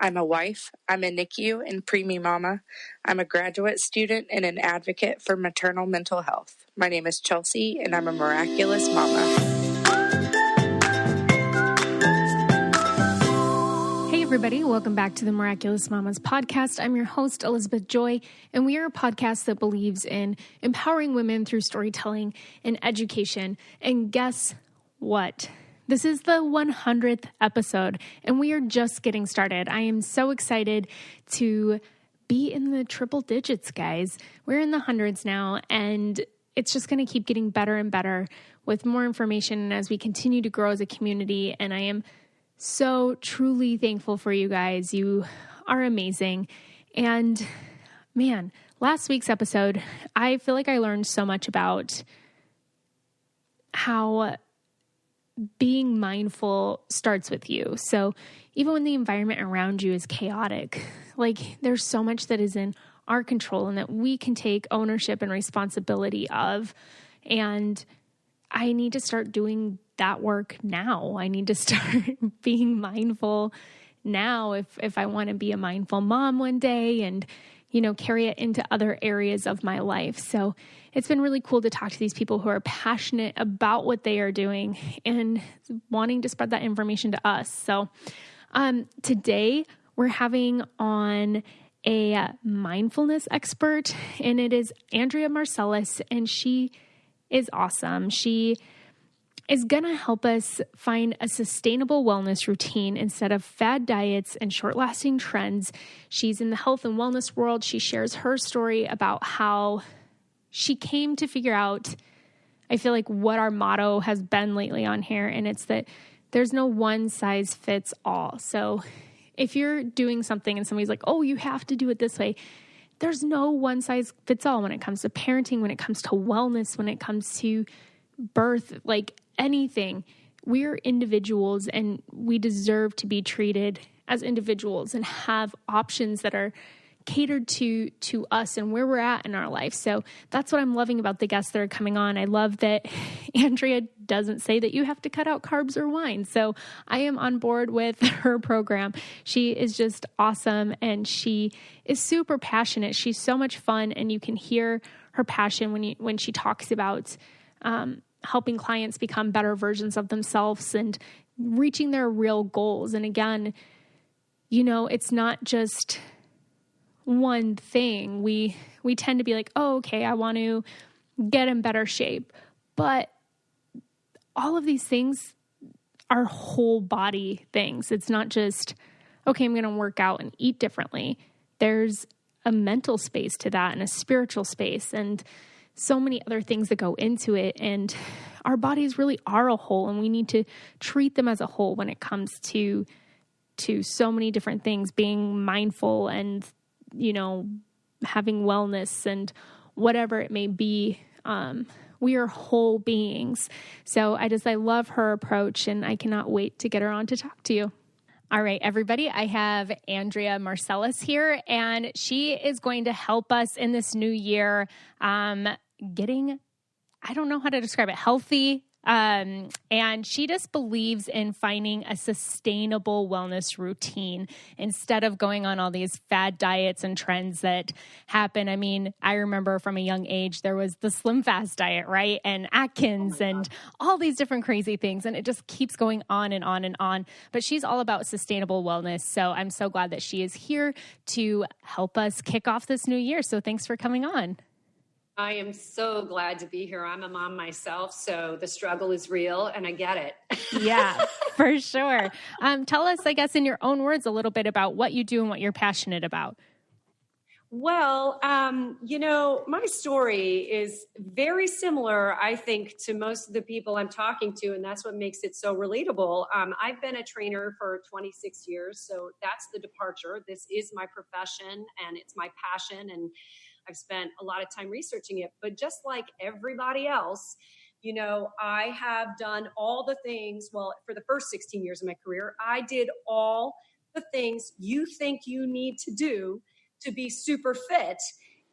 I'm a wife, I'm a NICU and preemie mama. I'm a graduate student and an advocate for maternal mental health. My name is Chelsea, and I'm a miraculous mama. Hey everybody, welcome back to the Miraculous Mamas podcast. I'm your host, Elizabeth Joy, and we are a podcast that believes in empowering women through storytelling and education. And guess what? This is the 100th episode, and we are just getting started. I am so excited to be in the triple digits, guys. We're in the hundreds now, and it's just going to keep getting better and better with more information as we continue to grow as a community. And I am so truly thankful for you guys. You are amazing. And man, last week's episode, I feel like I learned so much about how being mindful starts with you. So even when the environment around you is chaotic, like there's so much that is in our control and that we can take ownership and responsibility of. And I need to start doing that work now. I need to start being mindful now if I want to be a mindful mom one day and, carry it into other areas of my life. So it's been really cool to talk to these people who are passionate about what they are doing and wanting to spread that information to us. So today we're having on a mindfulness expert, and it is Andrea Marcellus, and she is awesome. She is going to help us find a sustainable wellness routine instead of fad diets and short-lasting trends. She's in the health and wellness world. She shares her story about how she came to figure out, I feel like, what our motto has been lately on here, and it's that there's no one size fits all. So if you're doing something and somebody's like, oh, you have to do it this way, there's no one size fits all when it comes to parenting, when it comes to wellness, when it comes to birth, like anything. We're individuals and we deserve to be treated as individuals and have options that are catered to us and where we're at in our life. So that's what I'm loving about the guests that are coming on. I love that Andrea doesn't say that you have to cut out carbs or wine. So I am on board with her program. She is just awesome and she is super passionate. She's so much fun, and you can hear her passion when she talks about helping clients become better versions of themselves and reaching their real goals. And again, it's not just one thing. We tend to be like, oh, okay, I want to get in better shape. But all of these things are whole body things. It's not just, okay, I'm going to work out and eat differently. There's a mental space to that and a spiritual space and so many other things that go into it. And our bodies really are a whole, and we need to treat them as a whole when it comes to so many different things, being mindful and, having wellness and whatever it may be. We are whole beings. So I love her approach, and I cannot wait to get her on to talk to you. All right, everybody, I have Andrea Marcellus here, and she is going to help us in this new year getting, I don't know how to describe it, healthy. And she just believes in finding a sustainable wellness routine instead of going on all these fad diets and trends that happen. I mean, I remember from a young age, there was the Slim Fast diet, right? And Atkins and all these different crazy things. And it just keeps going on and on and on. But she's all about sustainable wellness. So I'm so glad that she is here to help us kick off this new year. So thanks for coming on. I am so glad to be here. I'm a mom myself, so the struggle is real and I get it. Yeah, for sure. Tell us, I guess, in your own words, a little bit about what you do and what you're passionate about. Well, my story is very similar, I think, to most of the people I'm talking to, and that's what makes it so relatable. I've been a trainer for 26 years, so that's the departure. This is my profession and it's my passion, and I've spent a lot of time researching it. But just like everybody else, I have done all the things. Well, for the first 16 years of my career, I did all the things you think you need to do to be super fit.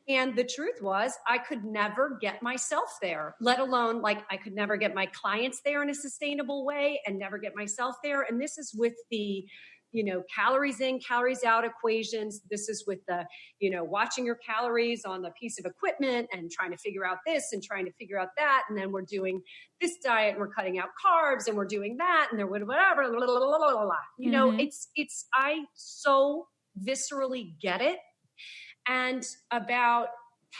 And the truth was, I could never get myself there, let alone I could never get my clients there in a sustainable way and never get myself there. And this is with the calories in, calories out equations. This is with the, watching your calories on the piece of equipment and trying to figure out this and trying to figure out that. And then we're doing this diet and we're cutting out carbs and we're doing that and then whatever, blah, blah, blah, blah, blah. I so viscerally get it. And about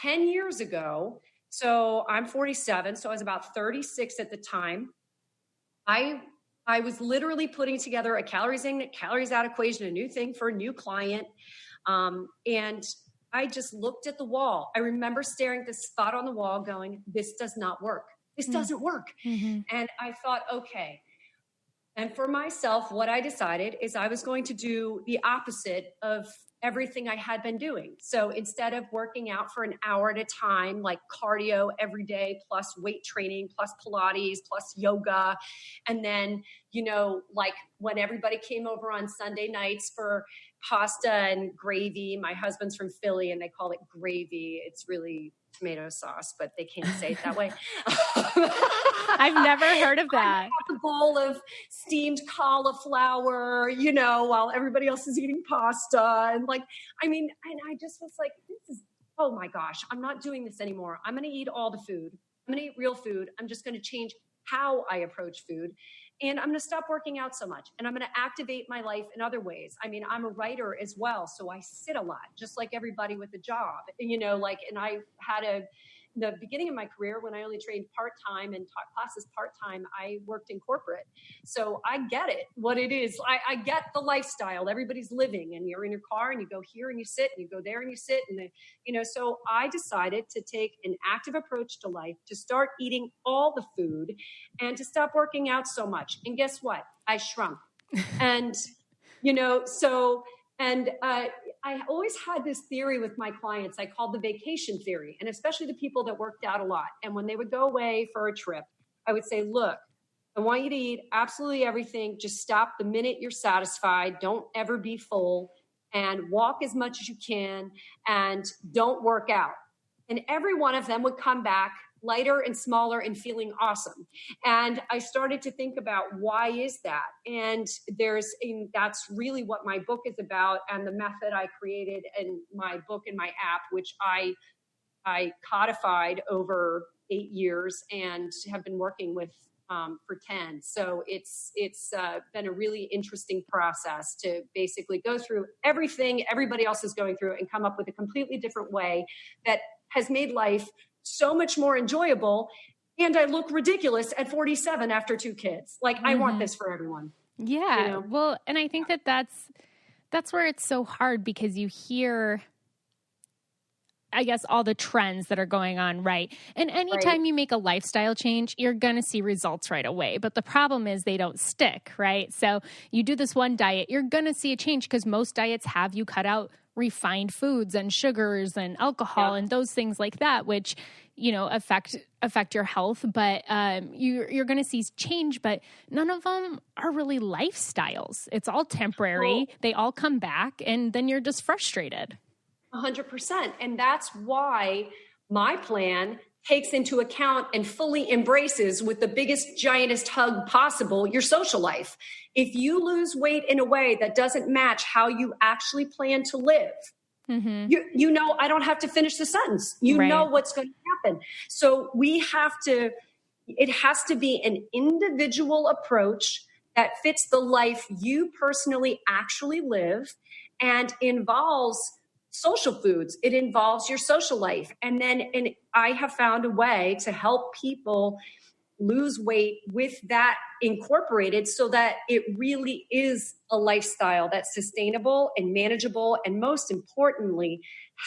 10 years ago, so I'm 47, so I was about 36 at the time, I was literally putting together a calories in, calories out equation, a new thing for a new client. And I just looked at the wall. I remember staring at this spot on the wall going, this does not work. This doesn't work. Mm-hmm. And I thought, okay. And for myself, what I decided is I was going to do the opposite of everything I had been doing. So instead of working out for an hour at a time, like cardio every day, plus weight training, plus Pilates, plus yoga, and then, like when everybody came over on Sunday nights for pasta and gravy, my husband's from Philly and they call it gravy. It's really tomato sauce, but they can't say it that way. I've never heard of that. I have a bowl of steamed cauliflower, while everybody else is eating pasta. And and I just was like, oh my gosh, I'm not doing this anymore. I'm going to eat all the food. I'm going to eat real food. I'm just going to change how I approach food. And I'm going to stop working out so much. And I'm going to activate my life in other ways. I'm a writer as well. So I sit a lot, just like everybody with a job, and I had the beginning of my career when I only trained part-time and taught classes part-time, I worked in corporate. So I get it, what it is. I get the lifestyle everybody's living, and you're in your car and you go here and you sit and you go there and you sit. And so I decided to take an active approach to life, to start eating all the food and to stop working out so much. And guess what? I shrunk. And, I always had this theory with my clients I called the vacation theory, and especially the people that worked out a lot. And when they would go away for a trip, I would say, look, I want you to eat absolutely everything. Just stop the minute you're satisfied. Don't ever be full, and walk as much as you can, and don't work out. And every one of them would come back lighter and smaller and feeling awesome. And I started to think about, why is that? And that's really what my book is about, and the method I created in my book and my app, which I codified over 8 years and have been working with for 10. So it's been a really interesting process to basically go through everything everybody else is going through and come up with a completely different way that has made life so much more enjoyable. And I look ridiculous at 47 after 2 kids. I want this for everyone. Yeah. Well, and I think that's where it's so hard, because you hear, I guess, all the trends that are going on, right? And anytime you make a lifestyle change, you're going to see results right away. But the problem is they don't stick, right? So you do this one diet, you're going to see a change, because most diets have you cut out refined foods and sugars and alcohol and those things like that, which, affect your health. But you're going to see change, but none of them are really lifestyles. It's all temporary. They all come back, and then you're just frustrated. 100%. And that's why my plan takes into account and fully embraces, with the biggest, giantest hug possible, your social life. If you lose weight in a way that doesn't match how you actually plan to live, I don't have to finish the sentence. You know what's going to happen. So it has to be an individual approach that fits the life you personally actually live, and involves social foods. It involves your social life. And I have found a way to help people lose weight with that incorporated, so that it really is a lifestyle that's sustainable and manageable, and most importantly,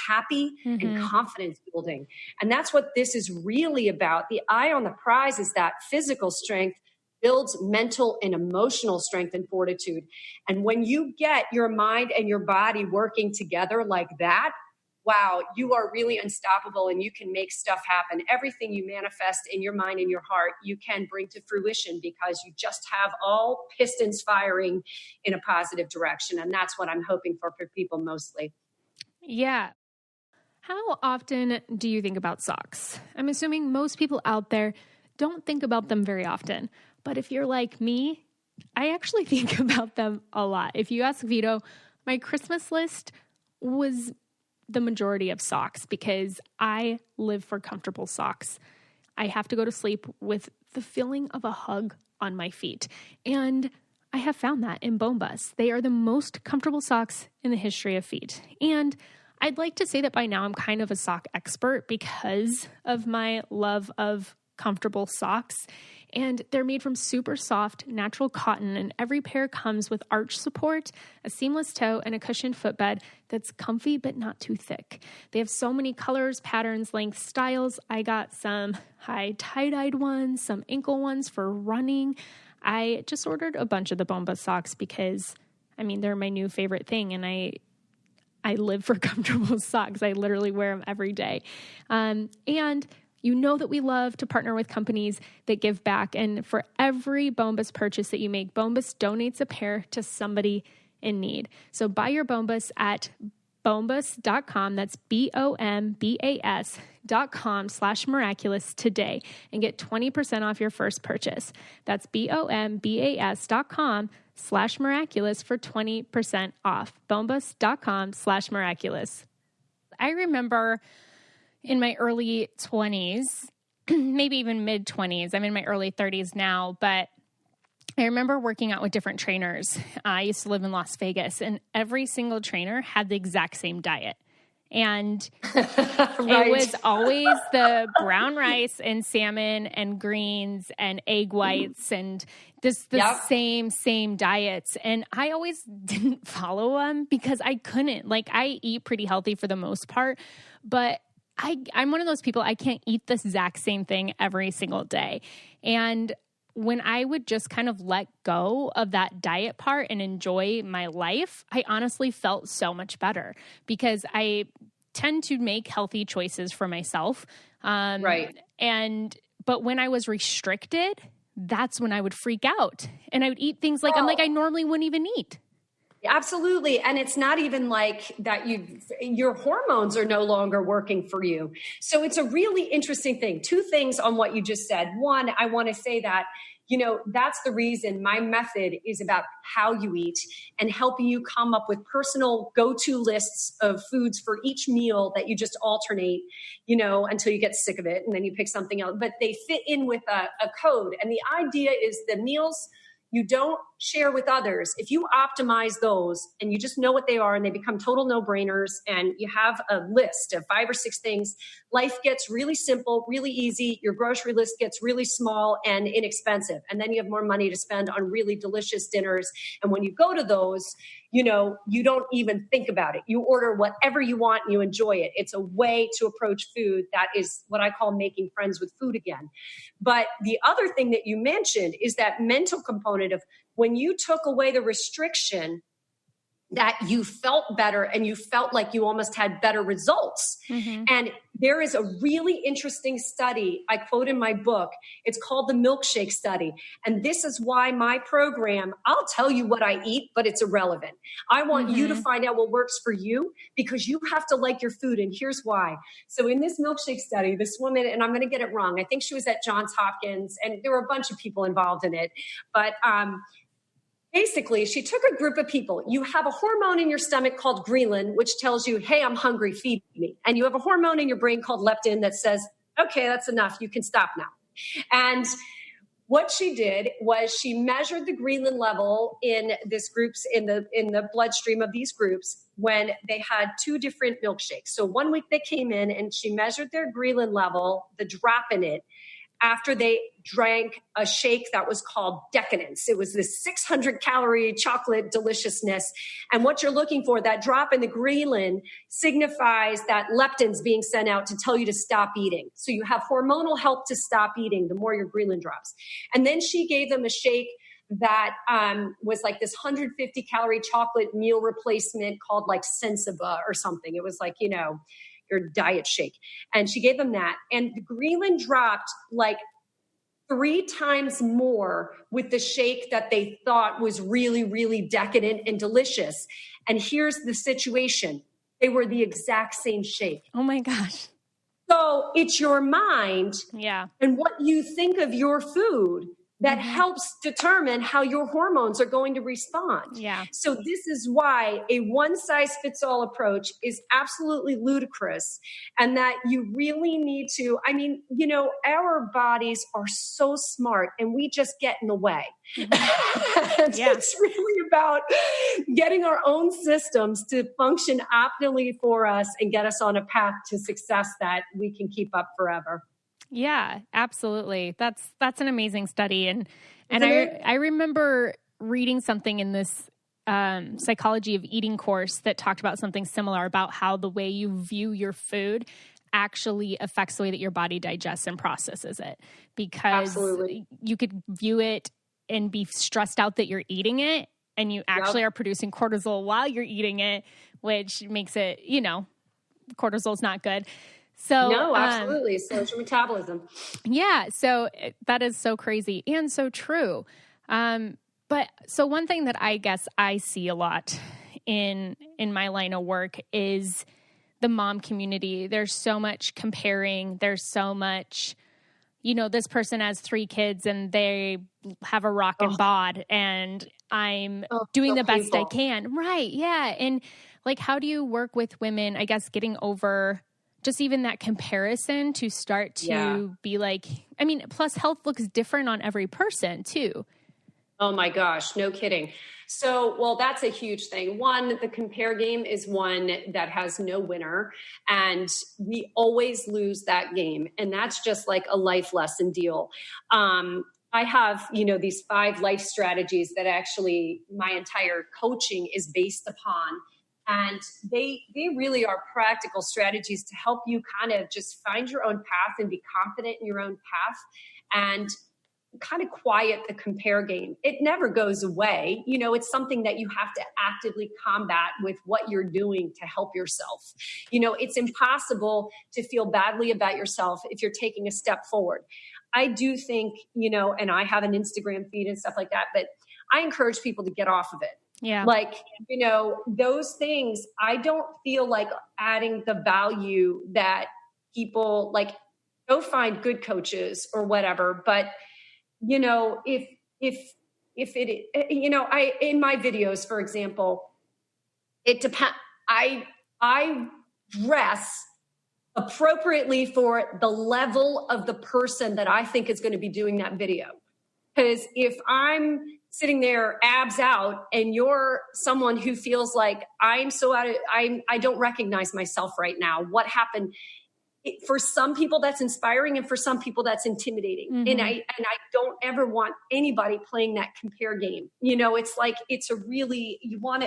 happy and confidence building. And that's what this is really about. The eye on the prize is that physical strength builds mental and emotional strength and fortitude. And when you get your mind and your body working together like that, wow, you are really unstoppable, and you can make stuff happen. Everything you manifest in your mind and your heart, you can bring to fruition, because you just have all pistons firing in a positive direction. And that's what I'm hoping for people mostly. Yeah. How often do you think about socks? I'm assuming most people out there don't think about them very often. But if you're like me, I actually think about them a lot. If you ask Vito, my Christmas list was the majority of socks because I live for comfortable socks. I have to go to sleep with the feeling of a hug on my feet. And I have found that in Bombas. They are the most comfortable socks in the history of feet. And I'd like to say that by now I'm kind of a sock expert because of my love of comfortable socks. And they're made from super soft, natural cotton, and every pair comes with arch support, a seamless toe, and a cushioned footbed that's comfy but not too thick. They have so many colors, patterns, lengths, styles. I got some high tie-dyed ones, some ankle ones for running. I just ordered a bunch of the Bombas socks because, they're my new favorite thing, and I live for comfortable socks. I literally wear them every day. And you know that we love to partner with companies that give back. And for every Bombas purchase that you make, Bombas donates a pair to somebody in need. So buy your Bombas at bombas.com. That's BOMBAS.com/miraculous today and get 20% off your first purchase. That's BOMBAS.com/miraculous for 20% off. Bombas.com/miraculous. I remember in my early 20s, maybe even mid 20s, I'm in my early 30s now, but I remember working out with different trainers. I used to live in Las Vegas, and every single trainer had the exact same diet. And It was always the brown rice and salmon and greens and egg whites and the same diets. And I always didn't follow them because I couldn't. Like, I eat pretty healthy for the most part, but I'm one of those people, I can't eat the exact same thing every single day. And when I would just kind of let go of that diet part and enjoy my life, I honestly felt so much better because I tend to make healthy choices for myself. But when I was restricted, that's when I would freak out and I would eat things like I normally wouldn't even eat. Absolutely. And it's not even like that your hormones are no longer working for you. So it's a really interesting thing. Two things on what you just said. One, I want to say that, that's the reason my method is about how you eat and helping you come up with personal go-to lists of foods for each meal that you just alternate, until you get sick of it and then you pick something else. But they fit in with a code. And the idea is the meals you don't share with others. If you optimize those and you just know what they are and they become total no-brainers and you have a list of 5 or 6 things, life gets really simple, really easy. Your grocery list gets really small and inexpensive. And then you have more money to spend on really delicious dinners. And when you go to those, you don't even think about it. You order whatever you want and you enjoy it. It's a way to approach food that is what I call making friends with food again. But the other thing that you mentioned is that mental component of when you took away the restriction, that you felt better and you felt like you almost had better results. Mm-hmm. And there is a really interesting study I quote in my book. It's called the Milkshake Study. And this is why my program, I'll tell you what I eat, but it's irrelevant. I want you to find out what works for you because you have to like your food. And here's why. So in this Milkshake Study, this woman, and I'm going to get it wrong, I think she was at Johns Hopkins, and there were a bunch of people involved in it. But basically, she took a group of people. You have a hormone in your stomach called ghrelin, which tells you, hey, I'm hungry, feed me. And you have a hormone in your brain called leptin that says, okay, that's enough. You can stop now. And what she did was she measured the ghrelin level in this groups in the bloodstream of these groups when they had 2 different milkshakes. So 1 week they came in and she measured their ghrelin level, the drop in it, after they drank a shake that was called Decadence. It was this 600-calorie chocolate deliciousness. And what you're looking for, that drop in the ghrelin signifies that leptin's being sent out to tell you to stop eating. So you have hormonal help to stop eating the more your ghrelin drops. And then she gave them a shake that was like this 150-calorie chocolate meal replacement called like Sensiba or something. It was like, your diet shake. And she gave them that. And the ghrelin dropped like 3 times more with the shake that they thought was really, really decadent and delicious. And here's the situation. They were the exact same shake. Oh my gosh. So it's your mind and what you think of your food that helps determine how your hormones are going to respond. Yeah. So this is why a one-size-fits-all approach is absolutely ludicrous, and that you really need to, I mean, you know, our bodies are so smart and we just get in the way. It's really about getting our own systems to function optimally for us and get us on a path to success that we can keep up forever. Yeah, absolutely. That's an amazing study. And I remember reading something in this psychology of eating course that talked about something similar, about how the way you view your actually affects the way that your body digests and processes it. Because you could view it and be stressed out that you're eating it, and you actually are producing cortisol while you're eating it, which makes it, you know, cortisol's not good. So no, absolutely. It slows your metabolism. Yeah. So that is so crazy and so true. But so one thing that I guess I see a lot in my line of work is the mom community. There's so much comparing. There's so much, you know, this person has 3 kids and they have a rockin' bod, and I'm doing the best I can. Right. Yeah. And like, how do you work with women, I guess, getting over just even that comparison to start to be like, I mean, plus health looks different on every person too. Oh my gosh, no kidding. So, well, that's a huge thing. One, the compare game is one that has no winner, and we always lose that game. And that's just like a life lesson deal. I have, you know, these 5 life strategies that actually my entire coaching is based upon. And they really are practical strategies to help you kind of just find your own path and be confident in your own path, and kind of quiet the compare game. It never goes away. You know, it's something that you have to actively combat with what you're doing to help yourself. You know, it's impossible to feel badly about yourself if you're taking a step forward. I do think, you know, and I have an Instagram feed and stuff like that, but I encourage people to get off of it. Yeah. Like, you know, those things, I don't feel like adding the value that people like. Go find good coaches or whatever. But, you know, if it, you know, in my videos, for example, it depends. I dress appropriately for the level of the person that I think is going to be doing that video. Because if I'm sitting there abs out and you're someone who feels like I don't recognize myself right now, what happened? For some people that's inspiring, and for some people that's intimidating. Mm-hmm. And I don't ever want anybody playing that compare game. You know, it's like, it's a really, you want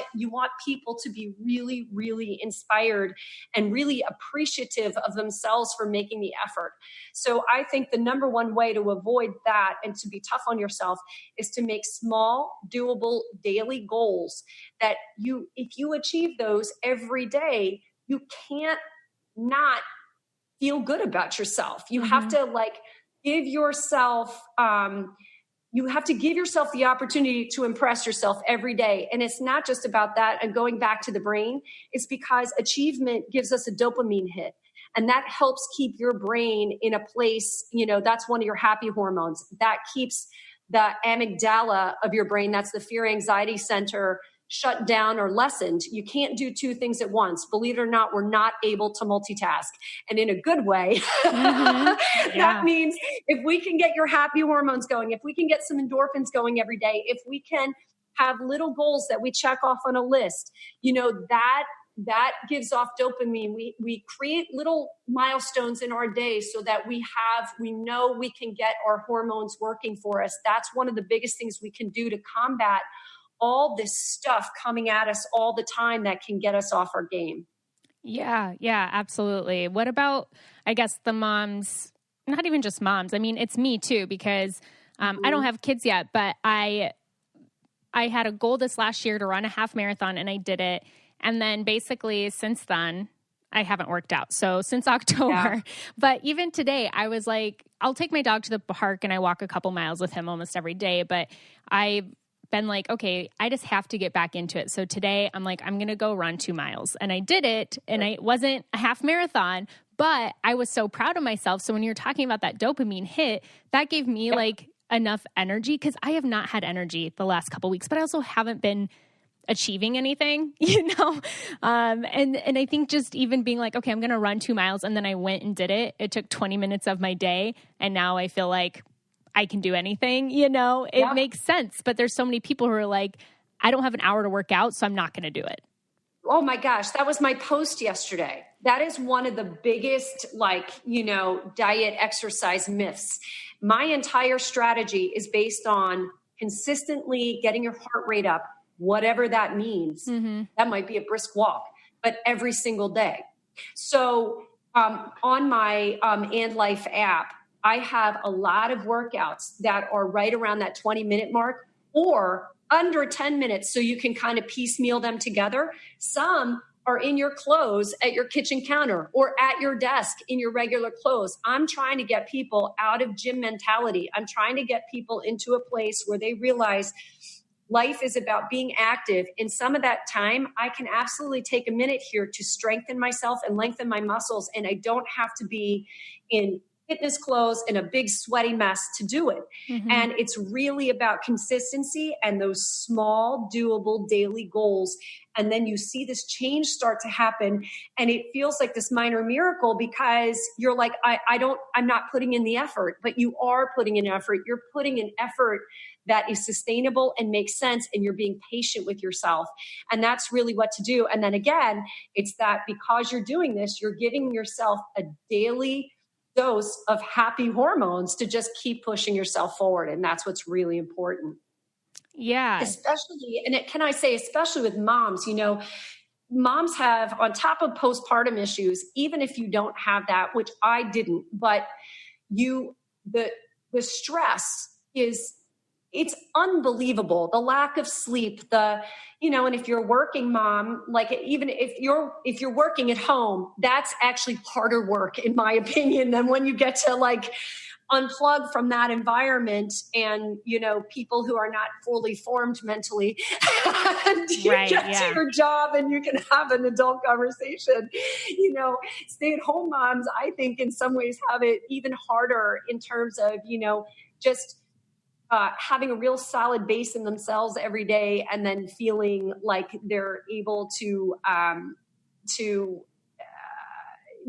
people to be really, really inspired and really appreciative of themselves for making the effort. So I think the number one way to avoid that and to be tough on yourself is to make small, doable daily goals that if you achieve those every day, you can't not feel good about yourself. You have to give yourself, you have to give yourself the opportunity to impress yourself every day. And it's not just about that. And going back to the brain, it's because achievement gives us a dopamine hit. And that helps keep your brain in a place, you know, that's one of your happy hormones. That keeps the amygdala of your brain, that's the fear anxiety center, shut down or lessened. You can't do 2 things at once. Believe it or not, we're not able to multitask. And in a good way, that means if we can get your happy hormones going, if we can get some endorphins going every day, if we can have little goals that we check off on a list, you know, that gives off dopamine. We create little milestones in our day so that we know we can get our hormones working for us. That's one of the biggest things we can do to combat all this stuff coming at us all the time that can get us off our game. Yeah, absolutely. What about, I guess, the moms, not even just moms. I mean, it's me too, because I don't have kids yet, but I had a goal this last year to run a half marathon, and I did it. And then basically since then, I haven't worked out. So since October, but even today, I was like, I'll take my dog to the park and I walk a couple miles with him almost every day, but I've been like, okay, I just have to get back into it. So today I'm like, I'm going to go run 2 miles, and I did it, and it wasn't a half marathon, but I was so proud of myself. So when you're talking about that dopamine hit, that gave me like enough energy, because I have not had energy the last couple weeks, but I also haven't been achieving anything, and I think just even being like, okay, I'm going to run 2 miles, and then I went and did it. It took 20 minutes of my day, and now I feel like I can do anything, it makes sense. But there's so many people who are like, I don't have an hour to work out, so I'm not going to do it. Oh my gosh, that was my post yesterday. That is one of the biggest, diet exercise myths. My entire strategy is based on consistently getting your heart rate up, whatever that means. Mm-hmm. That might be a brisk walk, but every single day. So on my And Life app, I have a lot of workouts that are right around that 20-minute mark or under 10 minutes, so you can kind of piecemeal them together. Some are in your clothes at your kitchen counter or at your desk in your regular clothes. I'm trying to get people out of gym mentality. I'm trying to get people into a place where they realize life is about being active. In some of that time, I can absolutely take a minute here to strengthen myself and lengthen my muscles, and I don't have to be in fitness clothes in a big sweaty mess to do it. Mm-hmm. And it's really about consistency and those small, doable daily goals. And then you see this change start to happen, and it feels like this minor miracle because you're like, I'm not putting in the effort, but you are putting in effort. You're putting in effort that is sustainable and makes sense, and you're being patient with yourself. And that's really what to do. And then again, it's that because you're doing this, you're giving yourself a daily dose of happy hormones to just keep pushing yourself forward. And that's what's really important. Yeah. Especially, especially with moms, moms have, on top of postpartum issues, even if you don't have that, which I didn't, but the stress it's unbelievable. The lack of sleep, and if you're a working mom, like even if you're working at home, that's actually harder work, in my opinion, than when you get to unplug from that environment and, people who are not fully formed mentally and you get to your job and you can have an adult conversation. Stay-at-home moms, I think in some ways have it even harder in terms of, just having a real solid base in themselves every day, and then feeling like they're able to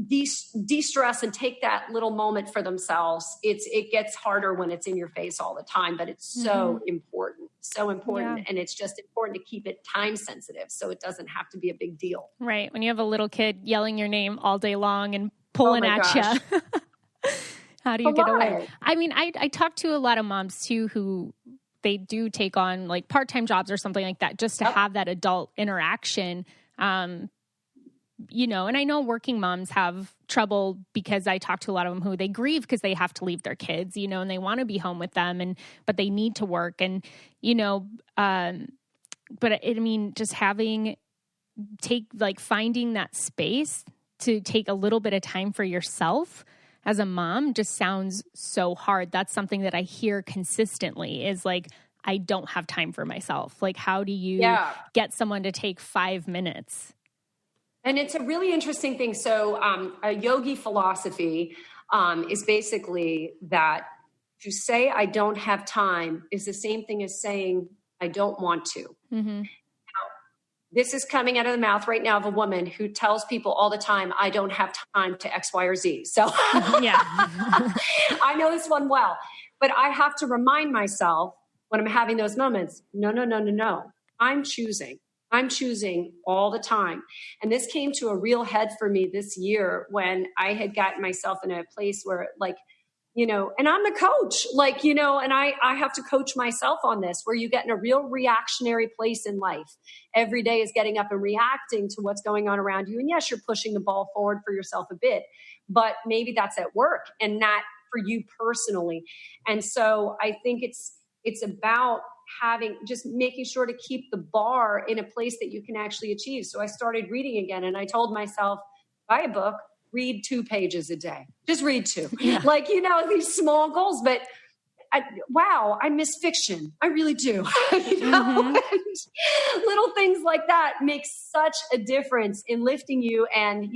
de-stress and take that little moment for themselves. It gets harder when it's in your face all the time, but it's so important. Yeah. And it's just important to keep it time sensitive so it doesn't have to be a big deal. Right. When you have a little kid yelling your name all day long and pulling at you. How do you get away? I mean, I talk to a lot of moms too who they do take on like part-time jobs or something like that just to have that adult interaction. And I know working moms have trouble because I talk to a lot of them who they grieve because they have to leave their kids, and they want to be home with them but they need to work. And, just finding that space to take a little bit of time for yourself as a mom just sounds so hard. That's something that I hear consistently is like, I don't have time for myself. Like, how do you get someone to take 5 minutes? And it's a really interesting thing. So a yogi philosophy is basically that to say I don't have time is the same thing as saying I don't want to. Mm-hmm. This is coming out of the mouth right now of a woman who tells people all the time, I don't have time to X, Y, or Z. So I know this one well, but I have to remind myself when I'm having those moments, no. I'm choosing all the time. And this came to a real head for me this year when I had gotten myself in a place where and I'm the coach, and I have to coach myself on this, where you get in a real reactionary place in life. Every day is getting up and reacting to what's going on around you. And yes, you're pushing the ball forward for yourself a bit, but maybe that's at work and not for you personally. And so I think it's about just making sure to keep the bar in a place that you can actually achieve. So I started reading again, and I told myself, buy a book, read 2 pages a day. Just read 2. Yeah. These small goals, but I miss fiction. I really do. Little things like that make such a difference in lifting you and,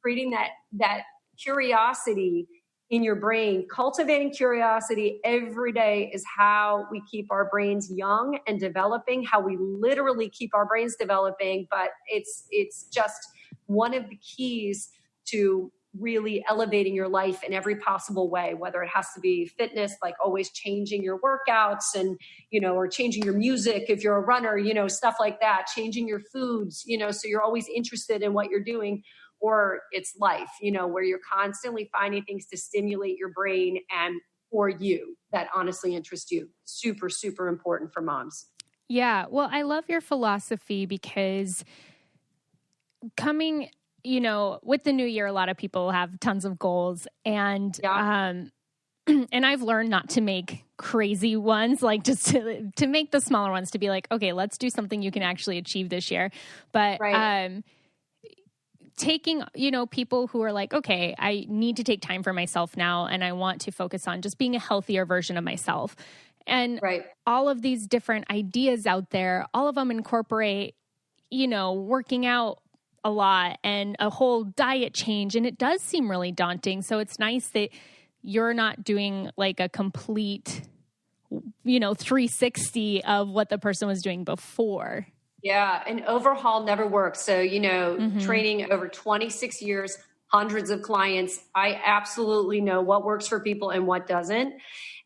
creating that curiosity in your brain. Cultivating curiosity every day is how we keep our brains young and developing, how we literally keep our brains developing. But it's just one of the keys to really elevating your life in every possible way, whether it has to be fitness, like always changing your workouts and, or changing your music if you're a runner, stuff like that, changing your foods, so you're always interested in what you're doing. Or it's life, where you're constantly finding things to stimulate your brain and for you that honestly interest you. Super, super important for moms. Yeah. Well, I love your philosophy because coming, with the new year, a lot of people have tons of goals and, and I've learned not to make crazy ones, like just to make the smaller ones, to be like, okay, let's do something you can actually achieve this year. But, taking, people who are like, okay, I need to take time for myself now, and I want to focus on just being a healthier version of myself. And all of these different ideas out there, all of them incorporate, working out a lot and a whole diet change. And it does seem really daunting. So it's nice that you're not doing like a complete, 360 of what the person was doing before. Yeah, an overhaul never works. So, training over 26 years, hundreds of clients, I absolutely know what works for people and what doesn't.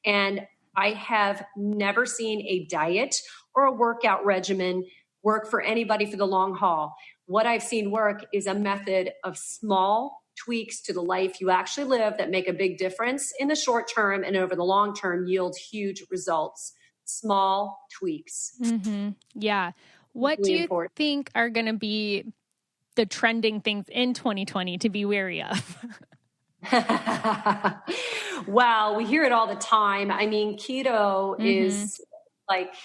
And I have never seen a diet or a workout regimen work for anybody for the long haul. What I've seen work is a method of small tweaks to the life you actually live that make a big difference in the short term, and over the long term yield huge results. Small tweaks. Mm-hmm. Yeah. What do you think are going to be the trending things in 2020 to be wary of? Wow, we hear it all the time. I mean, keto is like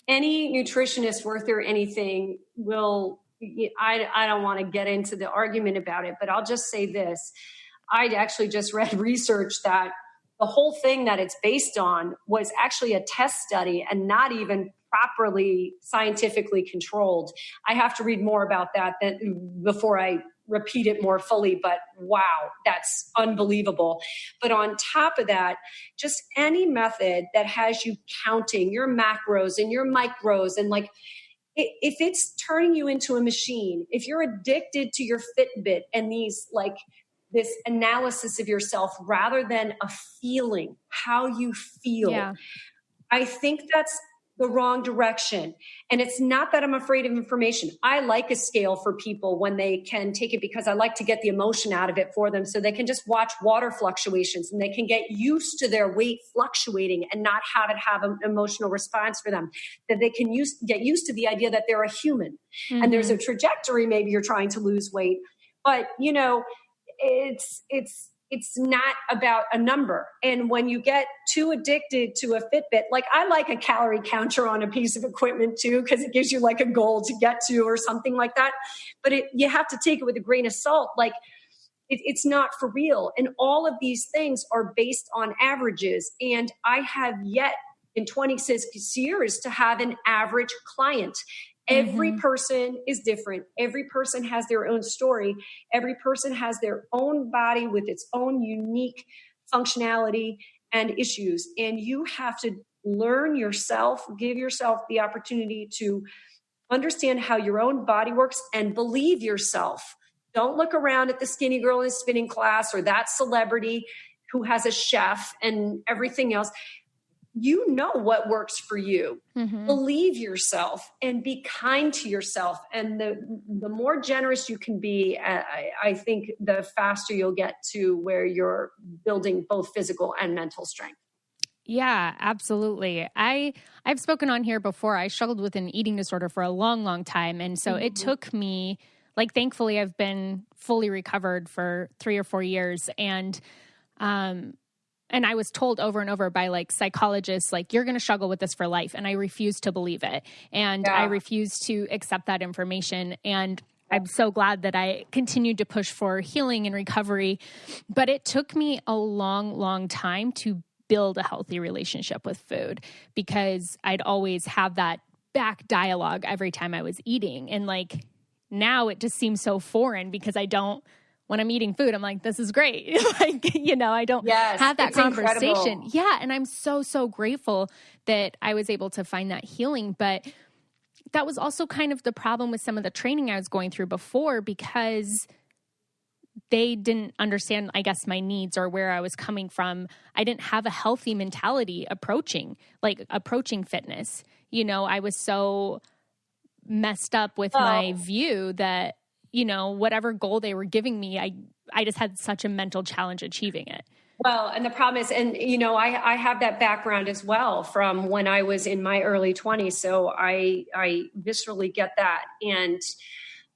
any nutritionist worth their anything will, I don't want to get into the argument about it, but I'll just say this. I actually just read research that the whole thing that it's based on was actually a test study and not even properly scientifically controlled. I have to read more about that before I repeat it more fully, but wow, that's unbelievable. But on top of that, just any method that has you counting your macros and your micros, and like, if it's turning you into a machine, if you're addicted to your Fitbit and this analysis of yourself rather than a feeling, how you feel, I think that's the wrong direction. And it's not that I'm afraid of information. I like a scale for people when they can take it, because I like to get the emotion out of it for them, so they can just watch water fluctuations and they can get used to their weight fluctuating and not have it have an emotional response for them, that they can get used to the idea that they're a human and there's a trajectory. Maybe you're trying to lose weight, but it's not about a number. And when you get too addicted to a Fitbit, like I like a calorie counter on a piece of equipment too, because it gives you like a goal to get to or something like that. But you have to take it with a grain of salt. Like it's not for real. And all of these things are based on averages. And I have yet in 26 years to have an average client. Every person is different. Every person has their own story. Every person has their own body with its own unique functionality and issues. And you have to learn yourself, give yourself the opportunity to understand how your own body works and believe yourself. Don't look around at the skinny girl in a spinning class or that celebrity who has a chef and everything else. You know what works for you. Believe yourself and be kind to yourself. And the more generous you can be, I think the faster you'll get to where you're building both physical and mental strength. Yeah, absolutely. I've spoken on here before. I struggled with an eating disorder for a long, long time. And so it took me, thankfully I've been fully recovered for 3 or 4 years. And I was told over and over by psychologists, you're going to struggle with this for life. And I refused to believe it. And I refused to accept that information. And I'm so glad that I continued to push for healing and recovery. But it took me a long, long time to build a healthy relationship with food, because I'd always have that back dialogue every time I was eating. And now it just seems so foreign because I don't when I'm eating food, I'm like, this is great. Like, I don't have that conversation. Incredible. Yeah. And I'm so, so grateful that I was able to find that healing. But that was also kind of the problem with some of the training I was going through before, because they didn't understand, I guess, my needs or where I was coming from. I didn't have a healthy mentality approaching fitness. I was so messed up with my view that, whatever goal they were giving me, I just had such a mental challenge achieving it. Well, and the problem is, and I have that background as well from when I was in my early 20s. So I viscerally get that. And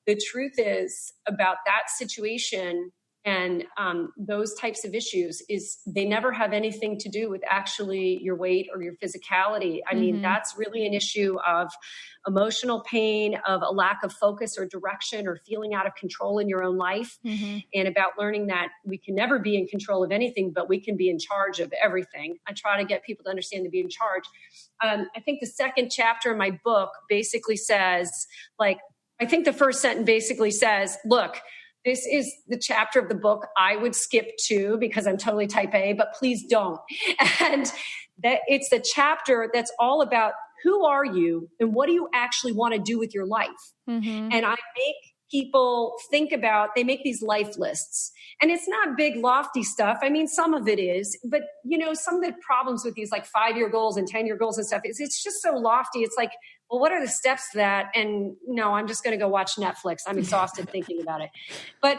the truth is about that situation and those types of issues is they never have anything to do with actually your weight or your physicality. I mean, that's really an issue of emotional pain, of a lack of focus or direction or feeling out of control in your own life, and about learning that we can never be in control of anything, but we can be in charge of everything. I try to get people to understand to be in charge. I think the second chapter in my book basically says, I think the first sentence basically says, look, this is the chapter of the book I would skip to because I'm totally type A, but please don't. And that it's the chapter that's all about who are you and what do you actually want to do with your life? And I make people they make these life lists. And it's not big, lofty stuff. I mean, some of it is, but some of the problems with these 5-year goals and 10-year goals and stuff is it's just so lofty. It's like, well, what are the steps to that? And no, I'm just going to go watch Netflix. I'm exhausted thinking about it. But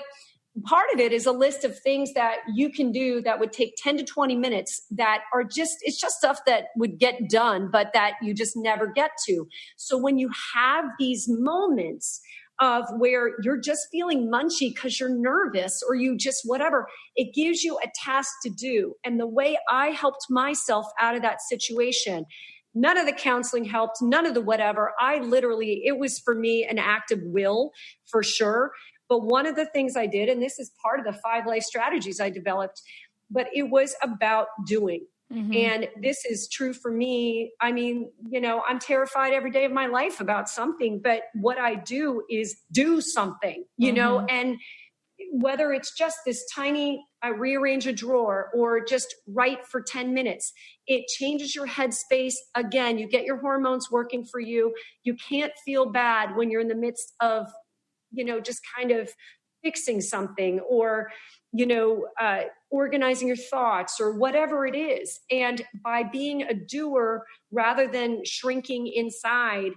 part of it is a list of things that you can do that would take 10 to 20 minutes that are it's just stuff that would get done, but that you just never get to. So when you have these moments of where you're just feeling munchy because you're nervous or you just whatever, it gives you a task to do. And the way I helped myself out of that situation, none of the counseling helped, none of the whatever. It was for me an act of will for sure. But one of the things I did, and this is part of the 5 life strategies I developed, but it was about doing. And this is true for me. I mean, I'm terrified every day of my life about something, but what I do is do something, and whether it's just this tiny, I rearrange a drawer or just write for 10 minutes, it changes your headspace. Again, you get your hormones working for you. You can't feel bad when you're in the midst of, just kind of fixing something or, organizing your thoughts or whatever it is. And by being a doer rather than shrinking inside,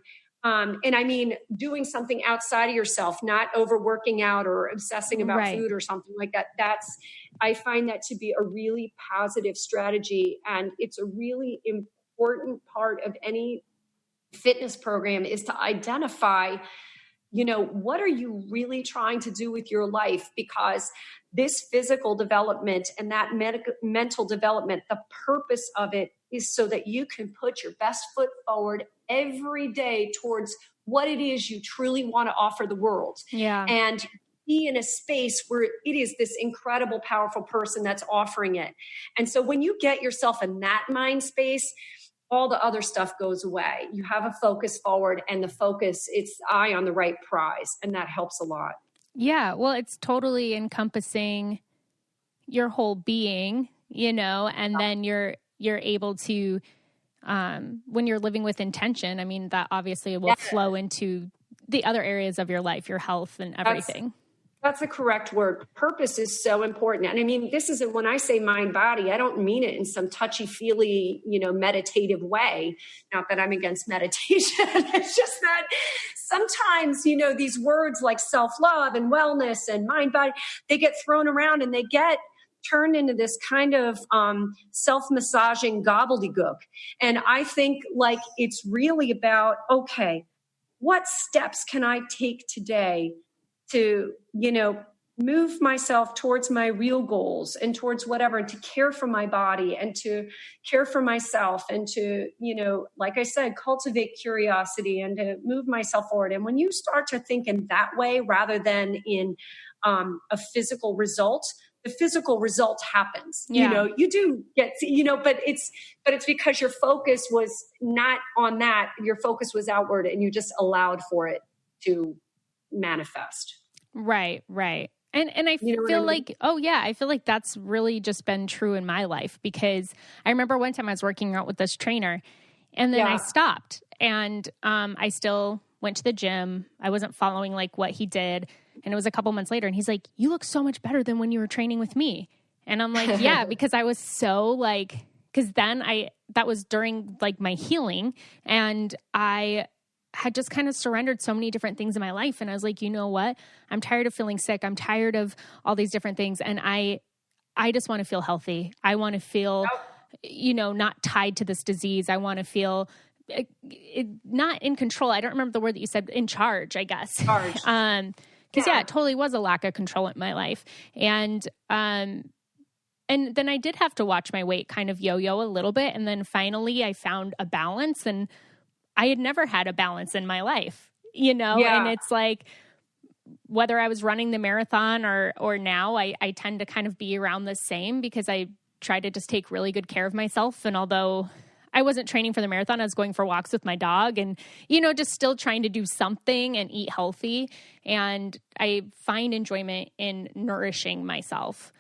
and I mean, doing something outside of yourself, not overworking out or obsessing about food or something like that. I find that to be a really positive strategy. And it's a really important part of any fitness program is to identify, what are you really trying to do with your life? Because this physical development and that mental development, the purpose of it is so that you can put your best foot forward every day towards what it is you truly want to offer the world. Yeah. And be in a space where it is this incredible, powerful person that's offering it. And so when you get yourself in that mind space, all the other stuff goes away. You have a focus forward, and the focus, it's eye on the right prize. And that helps a lot. Yeah. Well, it's totally encompassing your whole being, and then you're able to, when you're living with intention, I mean, that obviously will flow into the other areas of your life, your health and everything. That's the correct word. Purpose is so important. And I mean, this isn't, when I say mind body, I don't mean it in some touchy-feely, meditative way. Not that I'm against meditation. It's just that sometimes, these words like self-love and wellness and mind body, they get thrown around and they get turned into this kind of self-massaging gobbledygook. And I think it's really about, okay, what steps can I take today to, move myself towards my real goals and towards whatever, and to care for my body and to care for myself and to, like I said, cultivate curiosity and to move myself forward. And when you start to think in that way, rather than in a physical result, the physical result happens. Yeah. You do get, but it's because your focus was not on that. Your focus was outward and you just allowed for it to manifest. Right. And I You know what feel I mean? like, oh yeah, I feel like that's really just been true in my life, because I remember one time I was working out with this trainer, and then I stopped, and I still went to the gym. I wasn't following like what he did. And it was a couple months later, and he's like, "You look so much better than when you were training with me." And I'm like, yeah, because I was so like, because then that was during like my healing, and I had just kind of surrendered so many different things in my life. And I was like, you know what? I'm tired of feeling sick. I'm tired of all these different things. And I just want to feel healthy. I want to feel, not tied to this disease. I want to feel not in control. I don't remember the word that you said, in charge, I guess. Charge. Because it totally was a lack of control in my life. And then I did have to watch my weight kind of yo-yo a little bit. And then finally I found a balance, and I had never had a balance in my life, and it's like, whether I was running the marathon or now, I tend to kind of be around the same, because I try to just take really good care of myself. And although I wasn't training for the marathon, I was going for walks with my dog and, just still trying to do something and eat healthy. And I find enjoyment in nourishing myself.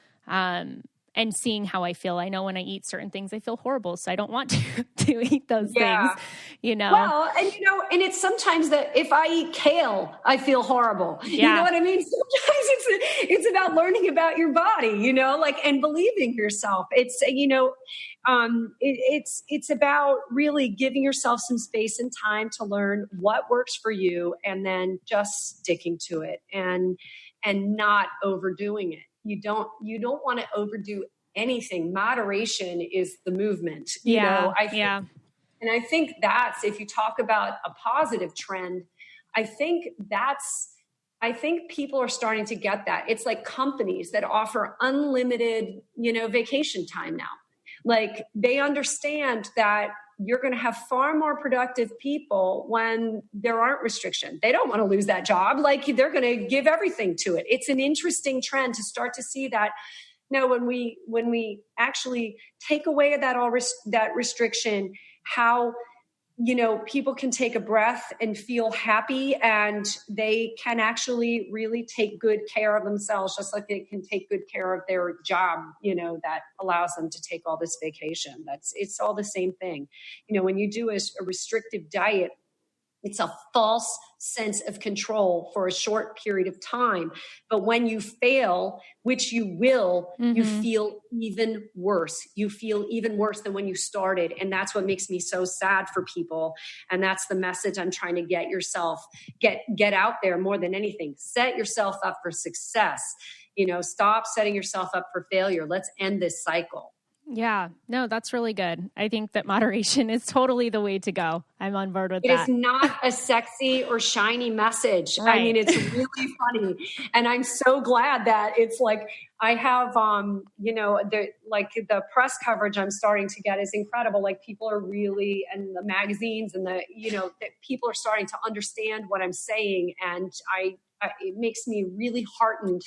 And seeing how I feel. I know when I eat certain things, I feel horrible. So I don't want to eat those things, Well, and it's sometimes that if I eat kale, I feel horrible. Yeah. You know what I mean? Sometimes it's about learning about your body, and believing yourself. It's, it's about really giving yourself some space and time to learn what works for you, and then just sticking to it and not overdoing it. You don't want to overdo anything. Moderation is the movement. And I think that's, if you talk about a positive trend, I think people are starting to get that. It's like companies that offer unlimited, vacation time now. Like, they understand that you're going to have far more productive people when there aren't restrictions. They don't want to lose that job. Like, they're going to give everything to it. It's an interesting trend to start to see that. Now, when we actually take away that restriction, how, people can take a breath and feel happy, and they can actually really take good care of themselves, just like they can take good care of their job, that allows them to take all this vacation. It's all the same thing. When you do a restrictive diet, it's a false sense of control for a short period of time. But when you fail, which you will, you feel even worse. You feel even worse than when you started. And that's what makes me so sad for people. And that's the message I'm trying to get out there more than anything. Set yourself up for success. Stop setting yourself up for failure. Let's end this cycle. Yeah, no, that's really good. I think that moderation is totally the way to go. I'm on board with that. It is not a sexy or shiny message. Right. I mean, it's really funny. And I'm so glad that it's like, I have, the press coverage I'm starting to get is incredible. Like, people are really, and the magazines and that people are starting to understand what I'm saying. And it makes me really heartened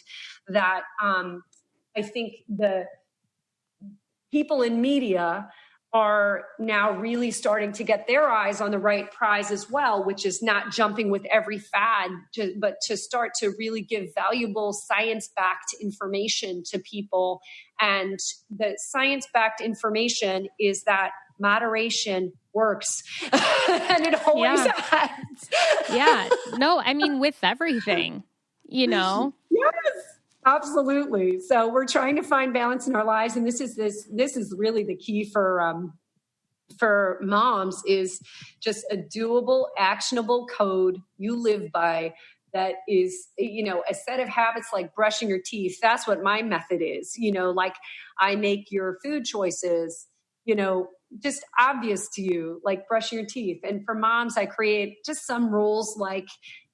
that I think the people in media are now really starting to get their eyes on the right prize as well, which is not jumping with every fad, but to start to really give valuable science-backed information to people. And the science-backed information is that moderation works. And it always has. Yeah. No, I mean, with everything, Yes. Absolutely. So we're trying to find balance in our lives. And this is really the key for moms, is just a doable, actionable code you live by. That is, a set of habits like brushing your teeth. That's what my method is. Like, I make your food choices, just obvious to you, like brushing your teeth. And for moms, I create just some rules like,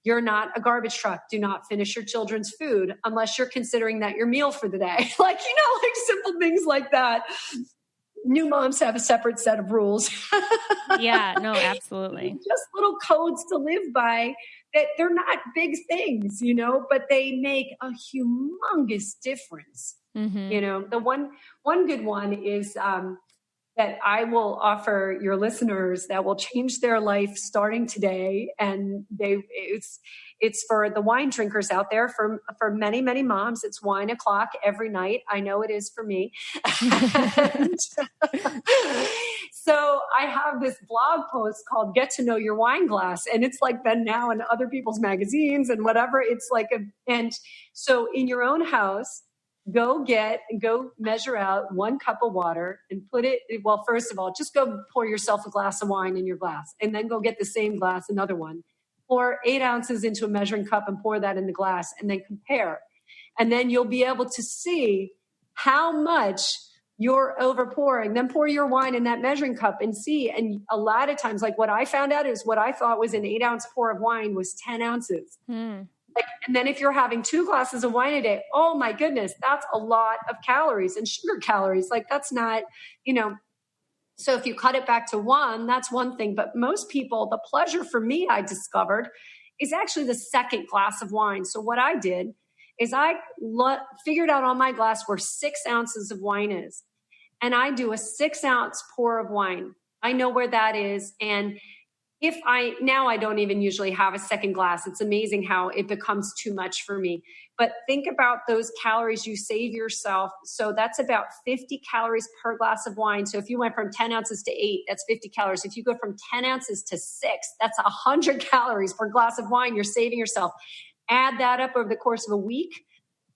you're not a garbage truck. Do not finish your children's food unless you're considering that your meal for the day. Like simple things like that. New moms have a separate set of rules. Yeah, no, absolutely. Just little codes to live by, that they're not big things, but they make a humongous difference. The one good one is, that I will offer your listeners that will change their life starting today. And it's for the wine drinkers out there. For many, many moms, it's wine o'clock every night. I know it is for me. And so I have this blog post called Get to Know Your Wine Glass. And it's like been now in other people's magazines and whatever. It's like, and so in your own house, go measure out 1 cup of water and put it, well, first of all, just go pour yourself a glass of wine in your glass, and then go get the same glass, another one, pour 8 ounces into a measuring cup and pour that in the glass, and then compare. And then you'll be able to see how much you're over pouring. Then pour your wine in that measuring cup and see. And a lot of times, like what I found out is what I thought was an 8 ounce pour of wine was 10 ounces. And then if you're having 2 glasses of wine a day, oh my goodness, that's a lot of calories and sugar calories. Like that's not, so if you cut it back to 1, that's one thing. But most people, the pleasure for me, I discovered, is actually the second glass of wine. So what I did is I figured out on my glass where 6 ounces of wine is. And I do a 6 ounce pour of wine. I know where that is. And now I don't even usually have a second glass. It's amazing how it becomes too much for me. But think about those calories you save yourself. So that's about 50 calories per glass of wine. So if you went from 10 ounces to 8, that's 50 calories. If you go from 10 ounces to 6, that's 100 calories per glass of wine you're saving yourself. Add that up over the course of a week,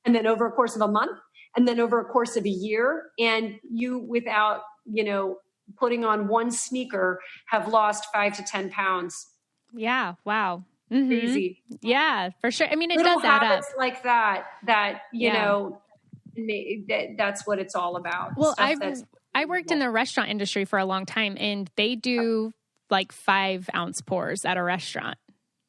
and then over a course of a month, and then over a course of a year. And you, without, putting on one sneaker, have lost 5 to 10 pounds. Yeah. Wow. Crazy. Yeah, for sure. I mean, it Little does add up. habits like that, that's what it's all about. Well, I worked in the restaurant industry for a long time, and they do like 5 ounce pours at a restaurant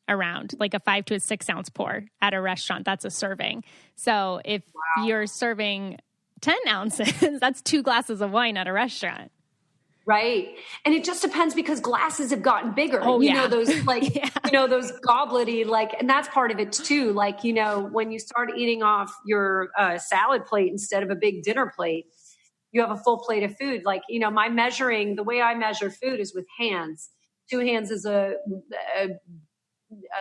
around, like a 5 to a 6 ounce pour at a restaurant. That's a serving. So if you're serving 10 ounces, that's 2 glasses of wine at a restaurant. Right. And it just depends because glasses have gotten bigger. Oh, Those those gobblety, and that's part of it too. Like, when you start eating off your salad plate instead of a big dinner plate, you have a full plate of food. Like, the way I measure food is with hands. 2 hands is a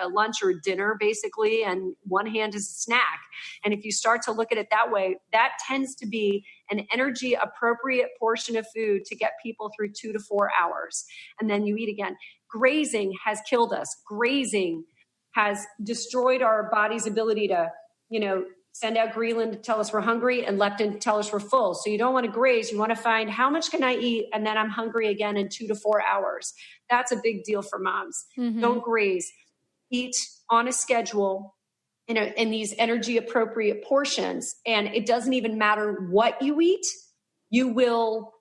lunch or dinner basically, and 1 hand is a snack. And if you start to look at it that way, that tends to be an energy appropriate portion of food to get people through 2 to 4 hours. And then you eat again. Grazing has killed us. Grazing has destroyed our body's ability to, send out ghrelin to tell us we're hungry and leptin to tell us we're full. So you don't want to graze. You want to find how much can I eat? And then I'm hungry again in 2 to 4 hours. That's a big deal for moms. Mm-hmm. Don't graze. Eat on a schedule in these energy appropriate portions. And it doesn't even matter what you eat. You will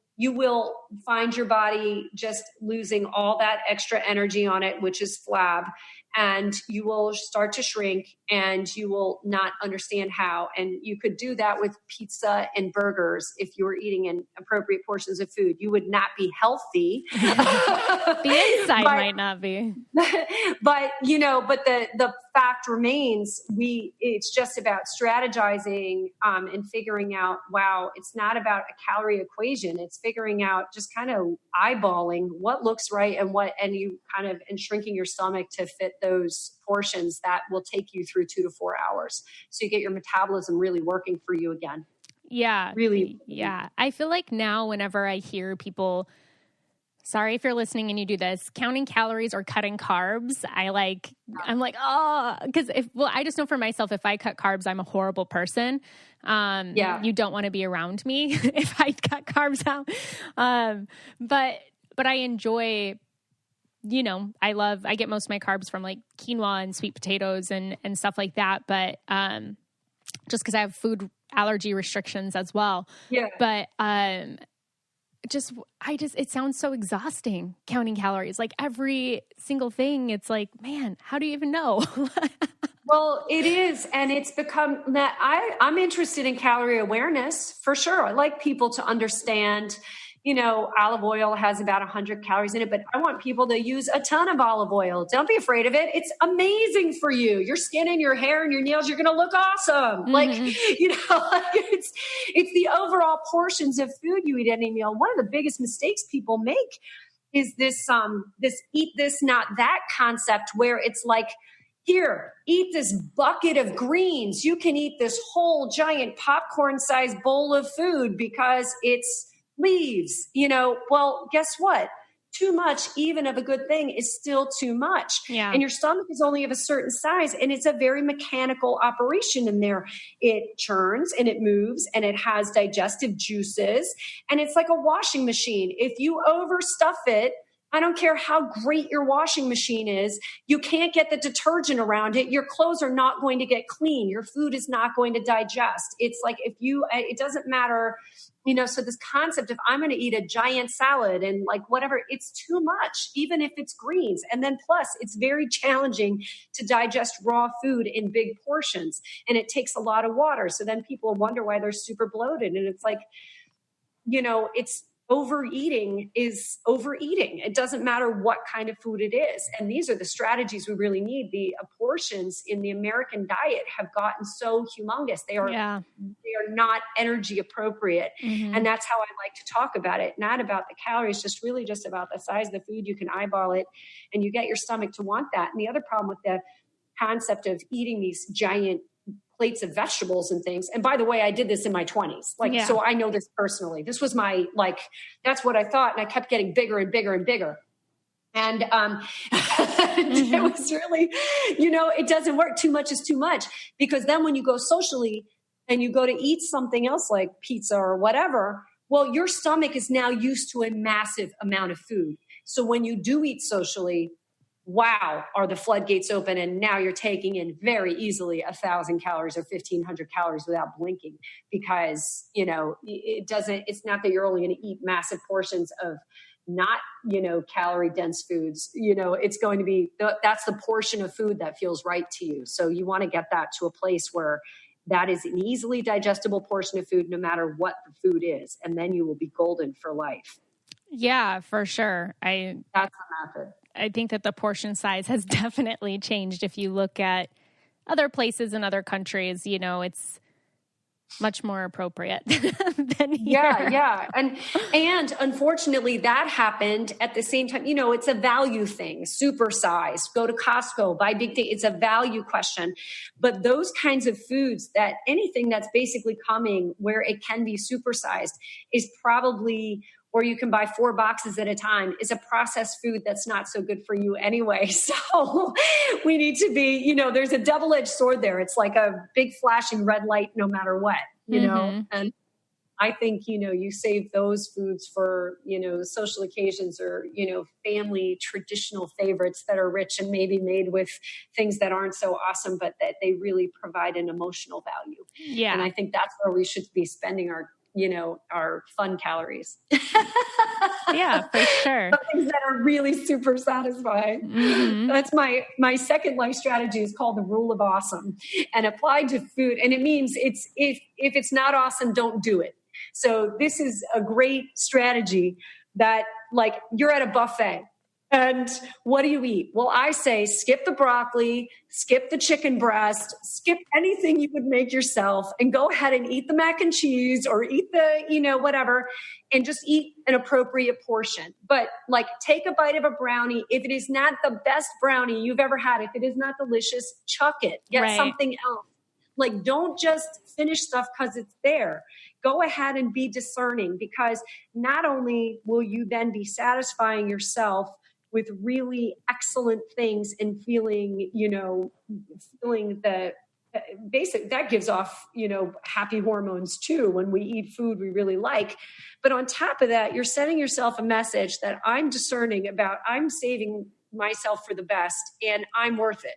find your body just losing all that extra energy on it, which is flab. And you will start to shrink, and you will not understand how. And you could do that with pizza and burgers if you were eating in appropriate portions of food. You would not be healthy. The inside might not be. But the fact remains, it's just about strategizing and figuring out, it's not about a calorie equation. It's figuring out, just kind of eyeballing what looks right and shrinking your stomach to fit those portions that will take you through 2 to 4 hours. So you get your metabolism really working for you again. Yeah. Really. Yeah. I feel like now whenever I hear people, sorry if you're listening and you do this, counting calories or cutting carbs, I'm like, because I just know for myself, if I cut carbs, I'm a horrible person. You don't want to be around me if I cut carbs out. But I enjoy, I get most of my carbs from like quinoa and sweet potatoes and stuff like that. But, just cause I have food allergy restrictions as well. Yeah. But, it sounds so exhausting counting calories, like every single thing. It's like, man, how do you even know? Well, it is. And it's become that I'm interested in calorie awareness for sure. I like people to understand, olive oil has about 100 calories in it, but I want people to use a ton of olive oil. Don't be afraid of it. It's amazing for you. Your skin and your hair and your nails, you're going to look awesome. Mm-hmm. Like, it's the overall portions of food you eat at any meal. One of the biggest mistakes people make is this eat this, not that concept, where it's like, here, eat this bucket of greens. You can eat this whole giant popcorn-sized bowl of food because it's leaves. Well, guess what? Too much, even of a good thing, is still too much. Yeah. And your stomach is only of a certain size, and it's a very mechanical operation in there. It churns and it moves and it has digestive juices, and it's like a washing machine. If you overstuff it, I don't care how great your washing machine is, you can't get the detergent around it. Your clothes are not going to get clean. Your food is not going to digest. It's like it doesn't matter, so this concept of I'm going to eat a giant salad and like whatever, it's too much, even if it's greens. And then plus it's very challenging to digest raw food in big portions, and it takes a lot of water. So then people wonder why they're super bloated. And it's like, it's overeating is overeating. It doesn't matter what kind of food it is. And these are the strategies we really need. The portions in the American diet have gotten so humongous. They are not energy appropriate. Mm-hmm. And that's how I like to talk about it. Not about the calories, just about the size of the food. You can eyeball it and you get your stomach to want that. And the other problem with the concept of eating these giant plates of vegetables and things. And by the way, I did this in my 20s. So I know this personally. This was that's what I thought. And I kept getting bigger and bigger and bigger. And mm-hmm. It was really, it doesn't work. Too much is too much, because then when you go socially and you go to eat something else like pizza or whatever, well, your stomach is now used to a massive amount of food. So when you do eat socially, wow, are the floodgates open, and now you're taking in very easily 1,000 calories or 1,500 calories without blinking, because it's not that you're only going to eat massive portions of not calorie dense foods. It's going to be that's the portion of food that feels right to you. So you want to get that to a place where that is an easily digestible portion of food, no matter what the food is, and then you will be golden for life. Yeah, for sure. That's the method. I think that the portion size has definitely changed. If you look at other places in other countries, it's much more appropriate than here. Yeah. And unfortunately that happened at the same time. It's a value thing, supersize, go to Costco, buy big things. It's a value question. But those kinds of foods, that anything that's basically coming where it can be supersized is probably, or you can buy 4 boxes at a time, is a processed food that's not so good for you anyway. So we need to be, there's a double-edged sword there. It's like a big flashing red light no matter what, mm-hmm. And I think, you save those foods for, social occasions or, family traditional favorites that are rich and maybe made with things that aren't so awesome, but that they really provide an emotional value. Yeah. And I think that's where we should be spending our fun calories. Yeah, for sure. Things that are really super satisfying. Mm-hmm. That's my second life strategy, is called the rule of awesome, and applied to food. And it means if it's not awesome, don't do it. So this is a great strategy that, like, you're at a buffet. And what do you eat? Well, I say skip the broccoli, skip the chicken breast, skip anything you would make yourself, and go ahead and eat the mac and cheese, or eat the, whatever, and just eat an appropriate portion. But like, take a bite of a brownie. If it is not the best brownie you've ever had, if it is not delicious, chuck it. Get something else. Like, don't just finish stuff because it's there. Go ahead and be discerning, because not only will you then be satisfying yourself with really excellent things and feeling the basic, that gives off, happy hormones too, when we eat food we really like. But on top of that, you're sending yourself a message that I'm discerning about, I'm saving myself for the best, and I'm worth it.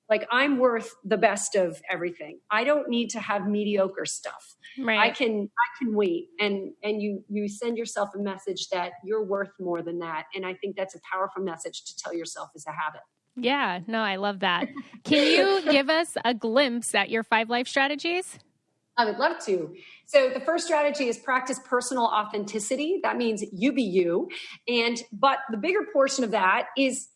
Like, I'm worth the best of everything. I don't need to have mediocre stuff. Right. I can wait. And you send yourself a message that you're worth more than that. And I think that's a powerful message to tell yourself as a habit. Yeah, no, I love that. Can you give us a glimpse at your 5 life strategies? I would love to. So the first strategy is practice personal authenticity. That means you be you. But the bigger portion of that is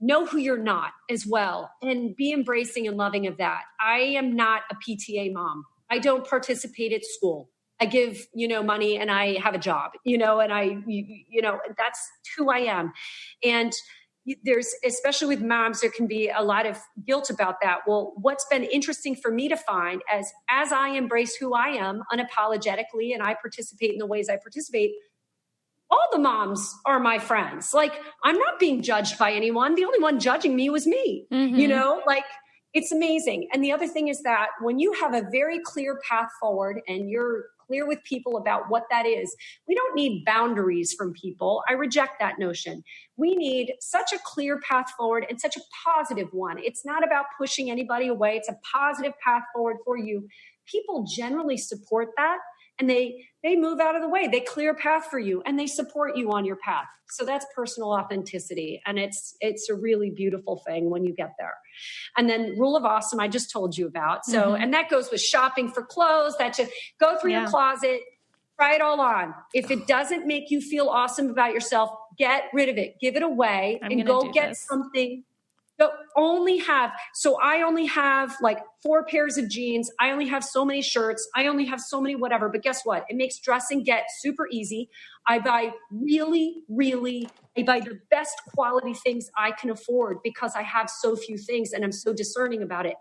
know who you're not as well, and be embracing and loving of that. I am not a PTA mom. I don't participate at school. I give, money, and I have a job, and that's who I am. And there's, especially with moms, there can be a lot of guilt about that. Well, what's been interesting for me to find as I embrace who I am unapologetically, and I participate in the ways I participate, all the moms are my friends. Like, I'm not being judged by anyone. The only one judging me was me, it's amazing. And the other thing is that when you have a very clear path forward and you're clear with people about what that is, we don't need boundaries from people. I reject that notion. We need such a clear path forward, and such a positive one. It's not about pushing anybody away. It's a positive path forward for you. People generally support that, and they move out of the way. They clear a path for you, and they support you on your path. So that's personal authenticity. And it's a really beautiful thing when you get there. And then rule of awesome, I just told you about. So, and that goes with shopping for clothes. That just go through your closet, try it all on. If it doesn't make you feel awesome about yourself, get rid of it, give it away, and go get something. I only have like 4 pairs of jeans. I only have so many shirts. I only have so many whatever. But guess what? It makes dressing get super easy. I buy I buy the best quality things I can afford because I have so few things, and I'm so discerning about it.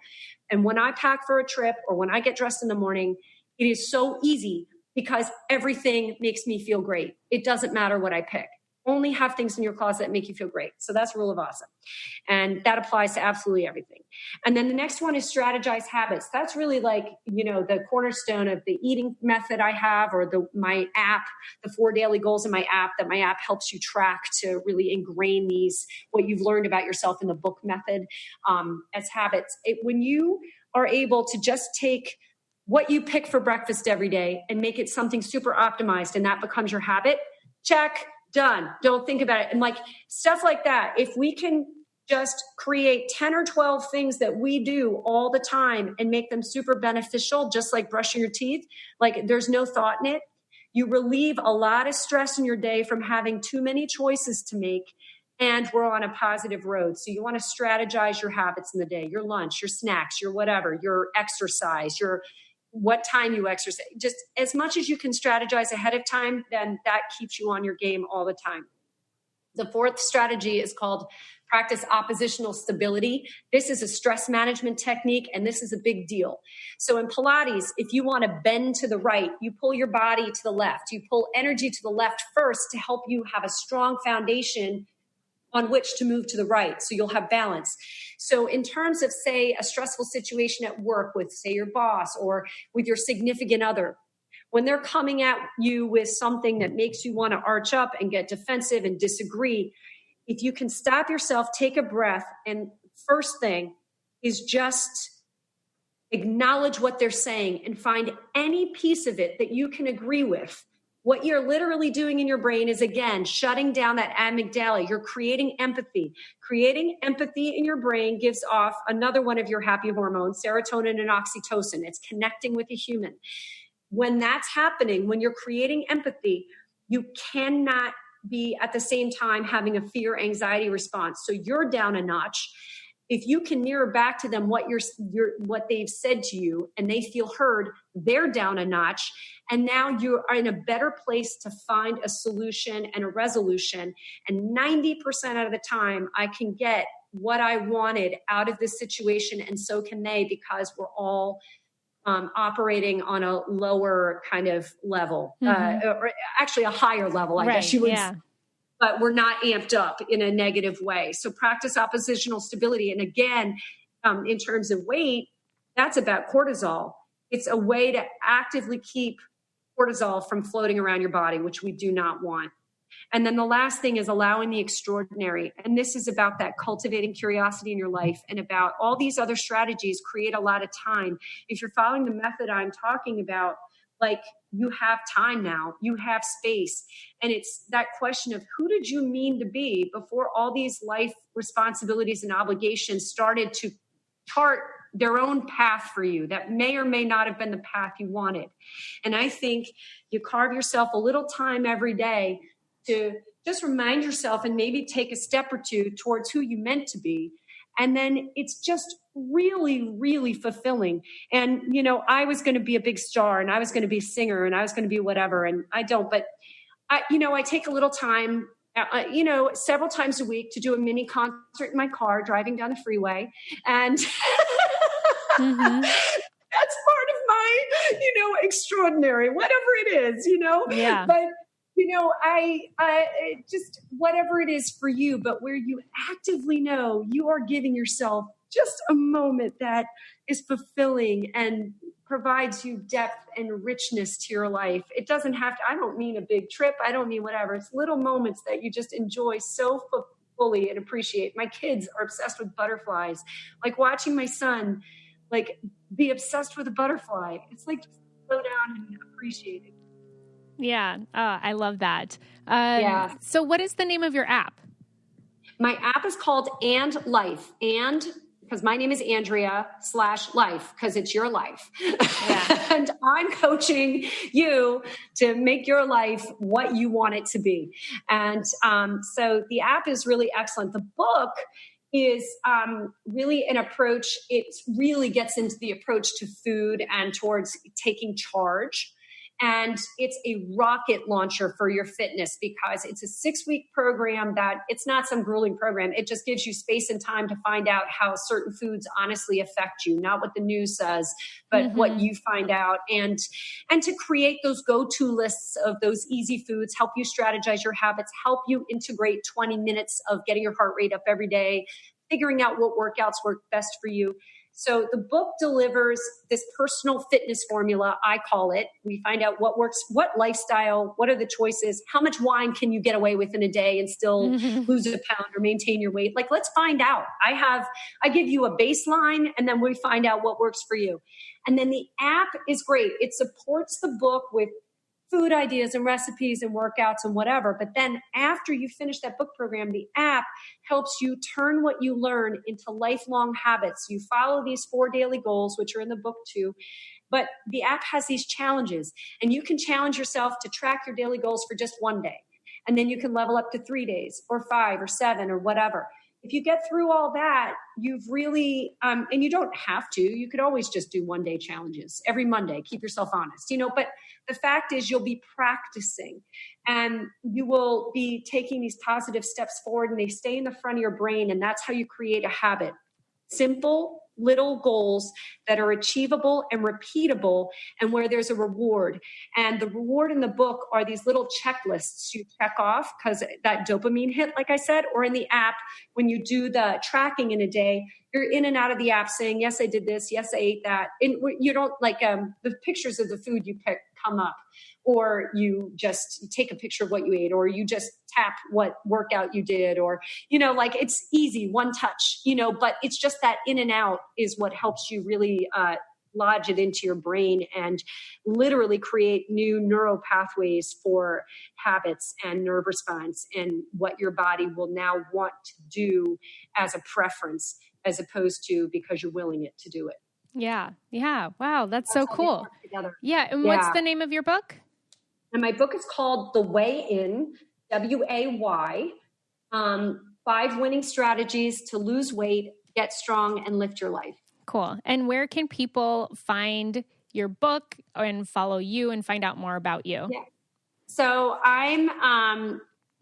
And when I pack for a trip, or when I get dressed in the morning, it is so easy because everything makes me feel great. It doesn't matter what I pick. Only have things in your closet that make you feel great. So that's rule of awesome. And that applies to absolutely everything. And then the next one is strategize habits. That's really like, the cornerstone of the eating method I have, or my app, the 4 daily goals in my app, that my app helps you track to really ingrain what you've learned about yourself in the book method as habits. When you are able to just take what you pick for breakfast every day and make it something super optimized, and that becomes your habit, check. Done. Don't think about it. And like stuff like that. If we can just create 10 or 12 things that we do all the time and make them super beneficial, just like brushing your teeth, like there's no thought in it. You relieve a lot of stress in your day from having too many choices to make. And we're on a positive road. So you want to strategize your habits in the day, your lunch, your snacks, your whatever, your exercise, what time you exercise. Just as much as you can strategize ahead of time, then that keeps you on your game all the time. The 4th strategy is called practice oppositional stability. This is a stress management technique, and this is a big deal. So in Pilates, if you want to bend to the right, you pull your body to the left. You pull energy to the left first to help you have a strong foundation on which to move to the right, so you'll have balance. So in terms of, say, a stressful situation at work with, say, your boss or with your significant other, when they're coming at you with something that makes you want to arch up and get defensive and disagree, if you can stop yourself, take a breath, and first thing is just acknowledge what they're saying and find any piece of it that you can agree with. What you're literally doing in your brain is, again, shutting down that amygdala. You're creating empathy. Creating empathy in your brain gives off another one of your happy hormones, serotonin and oxytocin. It's connecting with a human. When that's happening, when you're creating empathy, you cannot be at the same time having a fear, anxiety response. So you're down a notch. If you can mirror back to them what what they've said to you, and they feel heard, they're down a notch. And now you are in a better place to find a solution and a resolution. And 90% of the time, I can get what I wanted out of this situation, and so can they, because we're all operating on a lower kind of level, or actually a higher level, I guess you would say. But we're not amped up in a negative way. So practice oppositional stability. And again, in terms of weight, that's about cortisol. It's a way to actively keep cortisol from floating around your body, which we do not want. And then the last thing is allowing the extraordinary. And this is about that cultivating curiosity in your life, and about all these other strategies create a lot of time. If you're following the method I'm talking about, like, you have time now, you have space. And it's that question of, who did you mean to be before all these life responsibilities and obligations started to chart their own path for you that may or may not have been the path you wanted. And I think you carve yourself a little time every day to just remind yourself and maybe take a step or two towards who you meant to be. And then it's just really, really fulfilling. And, you know, I was going to be a big star and I was going to be a singer and I was going to be whatever. And I don't, but I take a little time, several times a week to do a mini concert in my car, driving down the freeway. And that's part of my, extraordinary, whatever it is, Yeah. But I just whatever it is for you, but where you actively know you are giving yourself just a moment that is fulfilling and provides you depth and richness to your life. It doesn't have to, I don't mean a big trip. I don't mean whatever. It's little moments that you just enjoy so fully and appreciate. My kids are obsessed with butterflies. Like watching my son, be obsessed with a butterfly. It's like, just slow down and appreciate it. Yeah. I love that. Yeah. So what is the name of your app? My app is called And Life. And because my name is Andrea /life, because it's your life. Yeah. And I'm coaching you to make your life what you want it to be. And so the app is really excellent. The book is really an approach. It really gets into the approach to food and towards taking charge. And it's a rocket launcher for your fitness because it's a 6-week program that it's not some grueling program. It just gives you space and time to find out how certain foods honestly affect you, not what the news says, but what you find out, and to create those go-to lists of those easy foods, help you strategize your habits, help you integrate 20 minutes of getting your heart rate up every day, figuring out what workouts work best for you. So the book delivers this personal fitness formula, I call it. We find out what works, what lifestyle, what are the choices, how much wine can you get away with in a day and still lose a pound or maintain your weight? Let's find out. I give you a baseline and then we find out what works for you. And then the app is great. It supports the book with food ideas and recipes and workouts and whatever. But then after you finish that book program, the app helps you turn what you learn into lifelong habits. You follow these 4 daily goals, which are in the book too. But the app has these challenges, and you can challenge yourself to track your daily goals for just 1 day. And then you can level up to 3 days or 5 or 7 or whatever. If you get through all that, you've really, and you don't have to, you could always just do 1 day challenges every Monday, keep yourself honest, but the fact is you'll be practicing and you will be taking these positive steps forward and they stay in the front of your brain. And that's how you create a habit. Simple little goals that are achievable and repeatable and where there's a reward. And the reward in the book are these little checklists you check off because that dopamine hit, like I said, or in the app, when you do the tracking in a day, you're in and out of the app saying, yes, I did this. Yes, I ate that. And you don't the pictures of the food you pick come up, or you take a picture of what you ate, or you just tap what workout you did, or, it's easy, one touch, but it's just that in and out is what helps you really lodge it into your brain and literally create new neural pathways for habits and nerve response and what your body will now want to do as a preference, as opposed to because you're willing it to do it. Yeah. Yeah. Wow. That's so cool. Yeah. And what's the name of your book? And my book is called The Way In, WAY, 5 Winning Strategies to Lose Weight, Get Strong, and Lift Your Life. Cool. And where can people find your book and follow you and find out more about you? Yeah. So I'm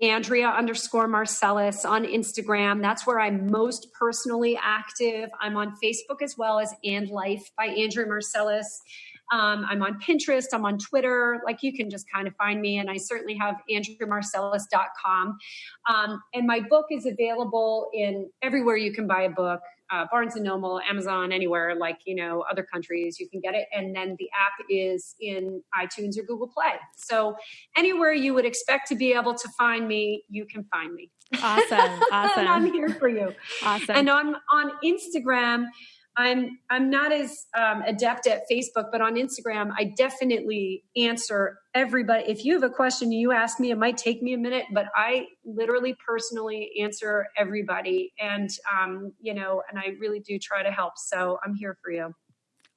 Andrea _Marcellus on Instagram. That's where I'm most personally active. I'm on Facebook as well as And Life by Andrea Marcellus. I'm on Pinterest. I'm on Twitter. You can just kind of find me. And I certainly have andreamarcellus.com. And my book is available in everywhere you can buy a book. Barnes & Noble, Amazon, anywhere, other countries, you can get it. And then the app is in iTunes or Google Play. So anywhere you would expect to be able to find me, you can find me. Awesome. And I'm here for you. Awesome. And on Instagram, I'm not as adept at Facebook, but on Instagram, I definitely answer everybody. If you have a question, you ask me, it might take me a minute, but I literally personally answer everybody. And, and I really do try to help. So I'm here for you.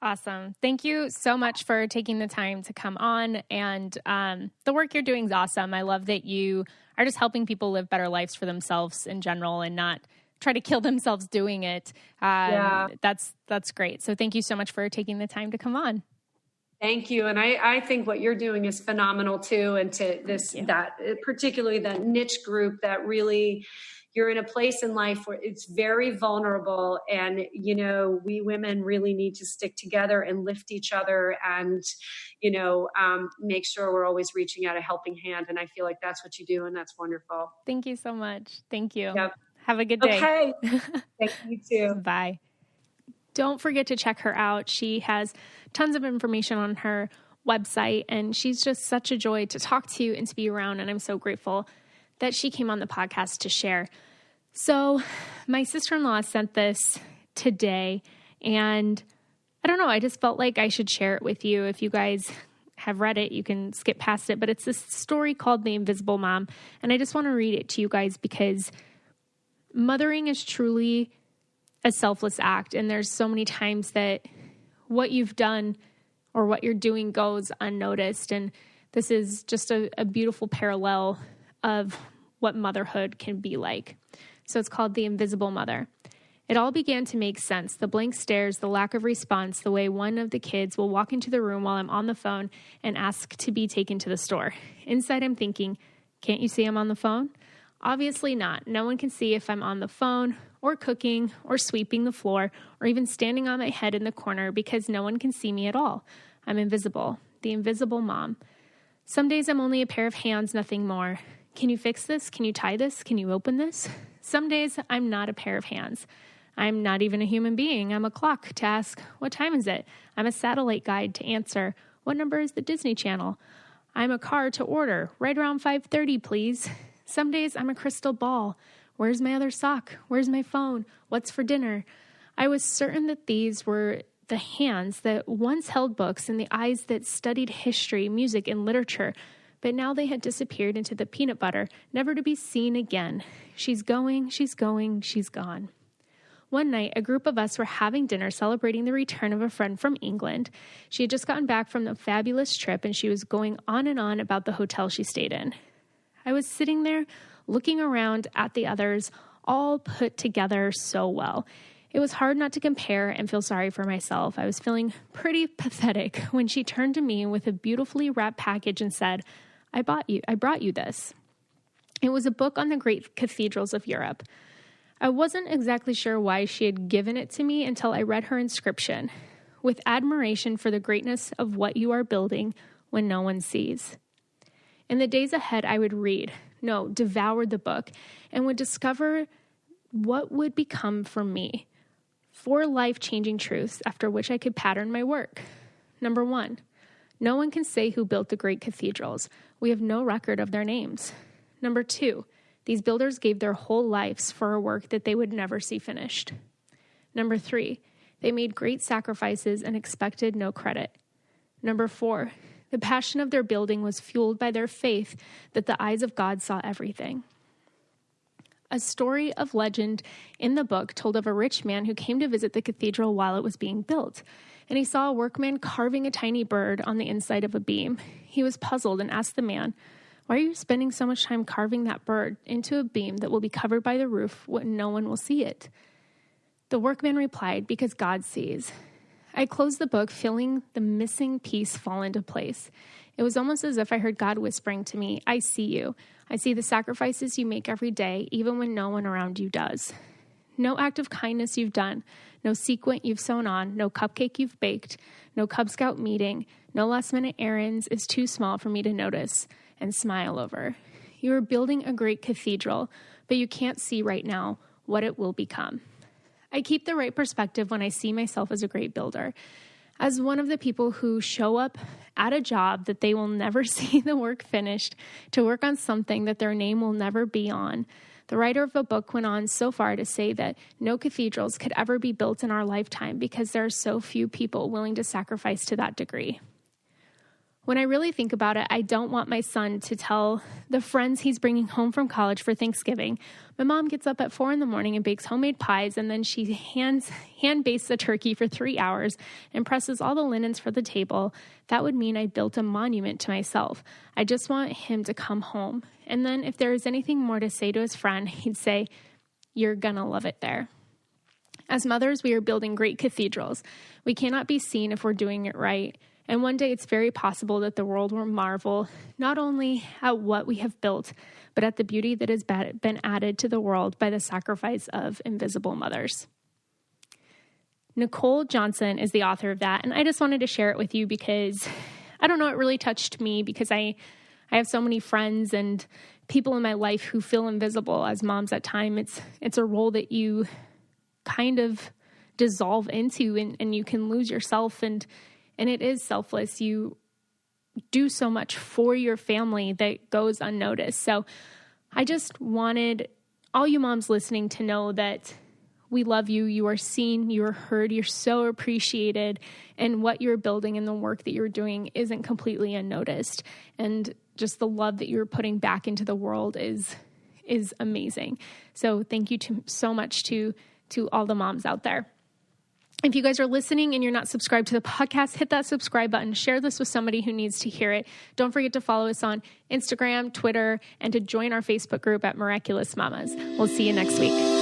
Awesome. Thank you so much for taking the time to come on. And the work you're doing is awesome. I love that you are just helping people live better lives for themselves in general and not try to kill themselves doing it. That's great. So thank you so much for taking the time to come on. Thank you. And I think what you're doing is phenomenal too. And to that particularly that niche group that really, you're in a place in life where it's very vulnerable, and, we women really need to stick together and lift each other and, make sure we're always reaching out a helping hand. And I feel like that's what you do. And that's wonderful. Thank you so much. Thank you. Yep. Have a good day. Okay. Thank you too. Bye. Don't forget to check her out. She has tons of information on her website, and she's just such a joy to talk to and to be around. And I'm so grateful that she came on the podcast to share. So my sister-in-law sent this today, and I don't know, I just felt like I should share it with you. If you guys have read it, you can skip past it, but it's this story called The Invisible Mom. And I just want to read it to you guys because mothering is truly a selfless act. And there's so many times that what you've done or what you're doing goes unnoticed. And this is just a beautiful parallel of what motherhood can be like. So it's called The Invisible Mother. It all began to make sense. The blank stares, the lack of response, the way one of the kids will walk into the room while I'm on the phone and ask to be taken to the store. Inside I'm thinking, can't you see I'm on the phone? Obviously not. No one can see if I'm on the phone or cooking or sweeping the floor or even standing on my head in the corner because no one can see me at all. I'm invisible. The invisible mom. Some days I'm only a pair of hands, nothing more. Can you fix this? Can you tie this? Can you open this? Some days I'm not a pair of hands. I'm not even a human being. I'm a clock to ask, what time is it? I'm a satellite guide to answer, what number is the Disney Channel? I'm a car to order, right around 5:30, please. Some days I'm a crystal ball. Where's my other sock? Where's my phone? What's for dinner? I was certain that these were the hands that once held books and the eyes that studied history, music, and literature, but now they had disappeared into the peanut butter, never to be seen again. She's going, she's gone. One night, a group of us were having dinner celebrating the return of a friend from England. She had just gotten back from the fabulous trip, and she was going on and on about the hotel she stayed in. I was sitting there looking around at the others, all put together so well. It was hard not to compare and feel sorry for myself. I was feeling pretty pathetic when she turned to me with a beautifully wrapped package and said, I brought you this. It was a book on the great cathedrals of Europe. I wasn't exactly sure why she had given it to me until I read her inscription, with admiration for the greatness of what you are building when no one sees. In the days ahead, I would devour the book, and would discover what would become for me 4 life-changing truths after which I could pattern my work. Number 1, no one can say who built the great cathedrals. We have no record of their names. Number 2, these builders gave their whole lives for a work that they would never see finished. Number 3, they made great sacrifices and expected no credit. Number 4, the passion of their building was fueled by their faith that the eyes of God saw everything. A story of legend in the book told of a rich man who came to visit the cathedral while it was being built, and he saw a workman carving a tiny bird on the inside of a beam. He was puzzled and asked the man, why are you spending so much time carving that bird into a beam that will be covered by the roof when no one will see it? The workman replied, because God sees. I closed the book, feeling the missing piece fall into place. It was almost as if I heard God whispering to me, I see you. I see the sacrifices you make every day, even when no one around you does. No act of kindness you've done, no sequin you've sewn on, no cupcake you've baked, no Cub Scout meeting, no last-minute errands is too small for me to notice and smile over. You are building a great cathedral, but you can't see right now what it will become. I keep the right perspective when I see myself as a great builder. As one of the people who show up at a job that they will never see the work finished, to work on something that their name will never be on, The writer of the book went on so far to say that no cathedrals could ever be built in our lifetime because there are so few people willing to sacrifice to that degree. When I really think about it, I don't want my son to tell the friends he's bringing home from college for Thanksgiving, my mom gets up at 4 a.m. and bakes homemade pies, and then she hand bastes the turkey for 3 hours and presses all the linens for the table. That would mean I built a monument to myself. I just want him to come home. And then if there is anything more to say to his friend, he'd say, "You're gonna love it there." As mothers, we are building great cathedrals. We cannot be seen if we're doing it right. And one day it's very possible that the world will marvel not only at what we have built, but at the beauty that has been added to the world by the sacrifice of invisible mothers. Nicole Johnson is the author of that, and I just wanted to share it with you because, I don't know, it really touched me because I have so many friends and people in my life who feel invisible as moms at times. It's a role that you kind of dissolve into and you can lose yourself and it is selfless. You do so much for your family that goes unnoticed. So I just wanted all you moms listening to know that we love you. You are seen, you are heard, you're so appreciated, and what you're building and the work that you're doing isn't completely unnoticed. And just the love that you're putting back into the world is amazing. So thank you so much to all the moms out there. If you guys are listening and you're not subscribed to the podcast, hit that subscribe button. Share this with somebody who needs to hear it. Don't forget to follow us on Instagram, Twitter, and to join our Facebook group at Miraculous Mamas. We'll see you next week.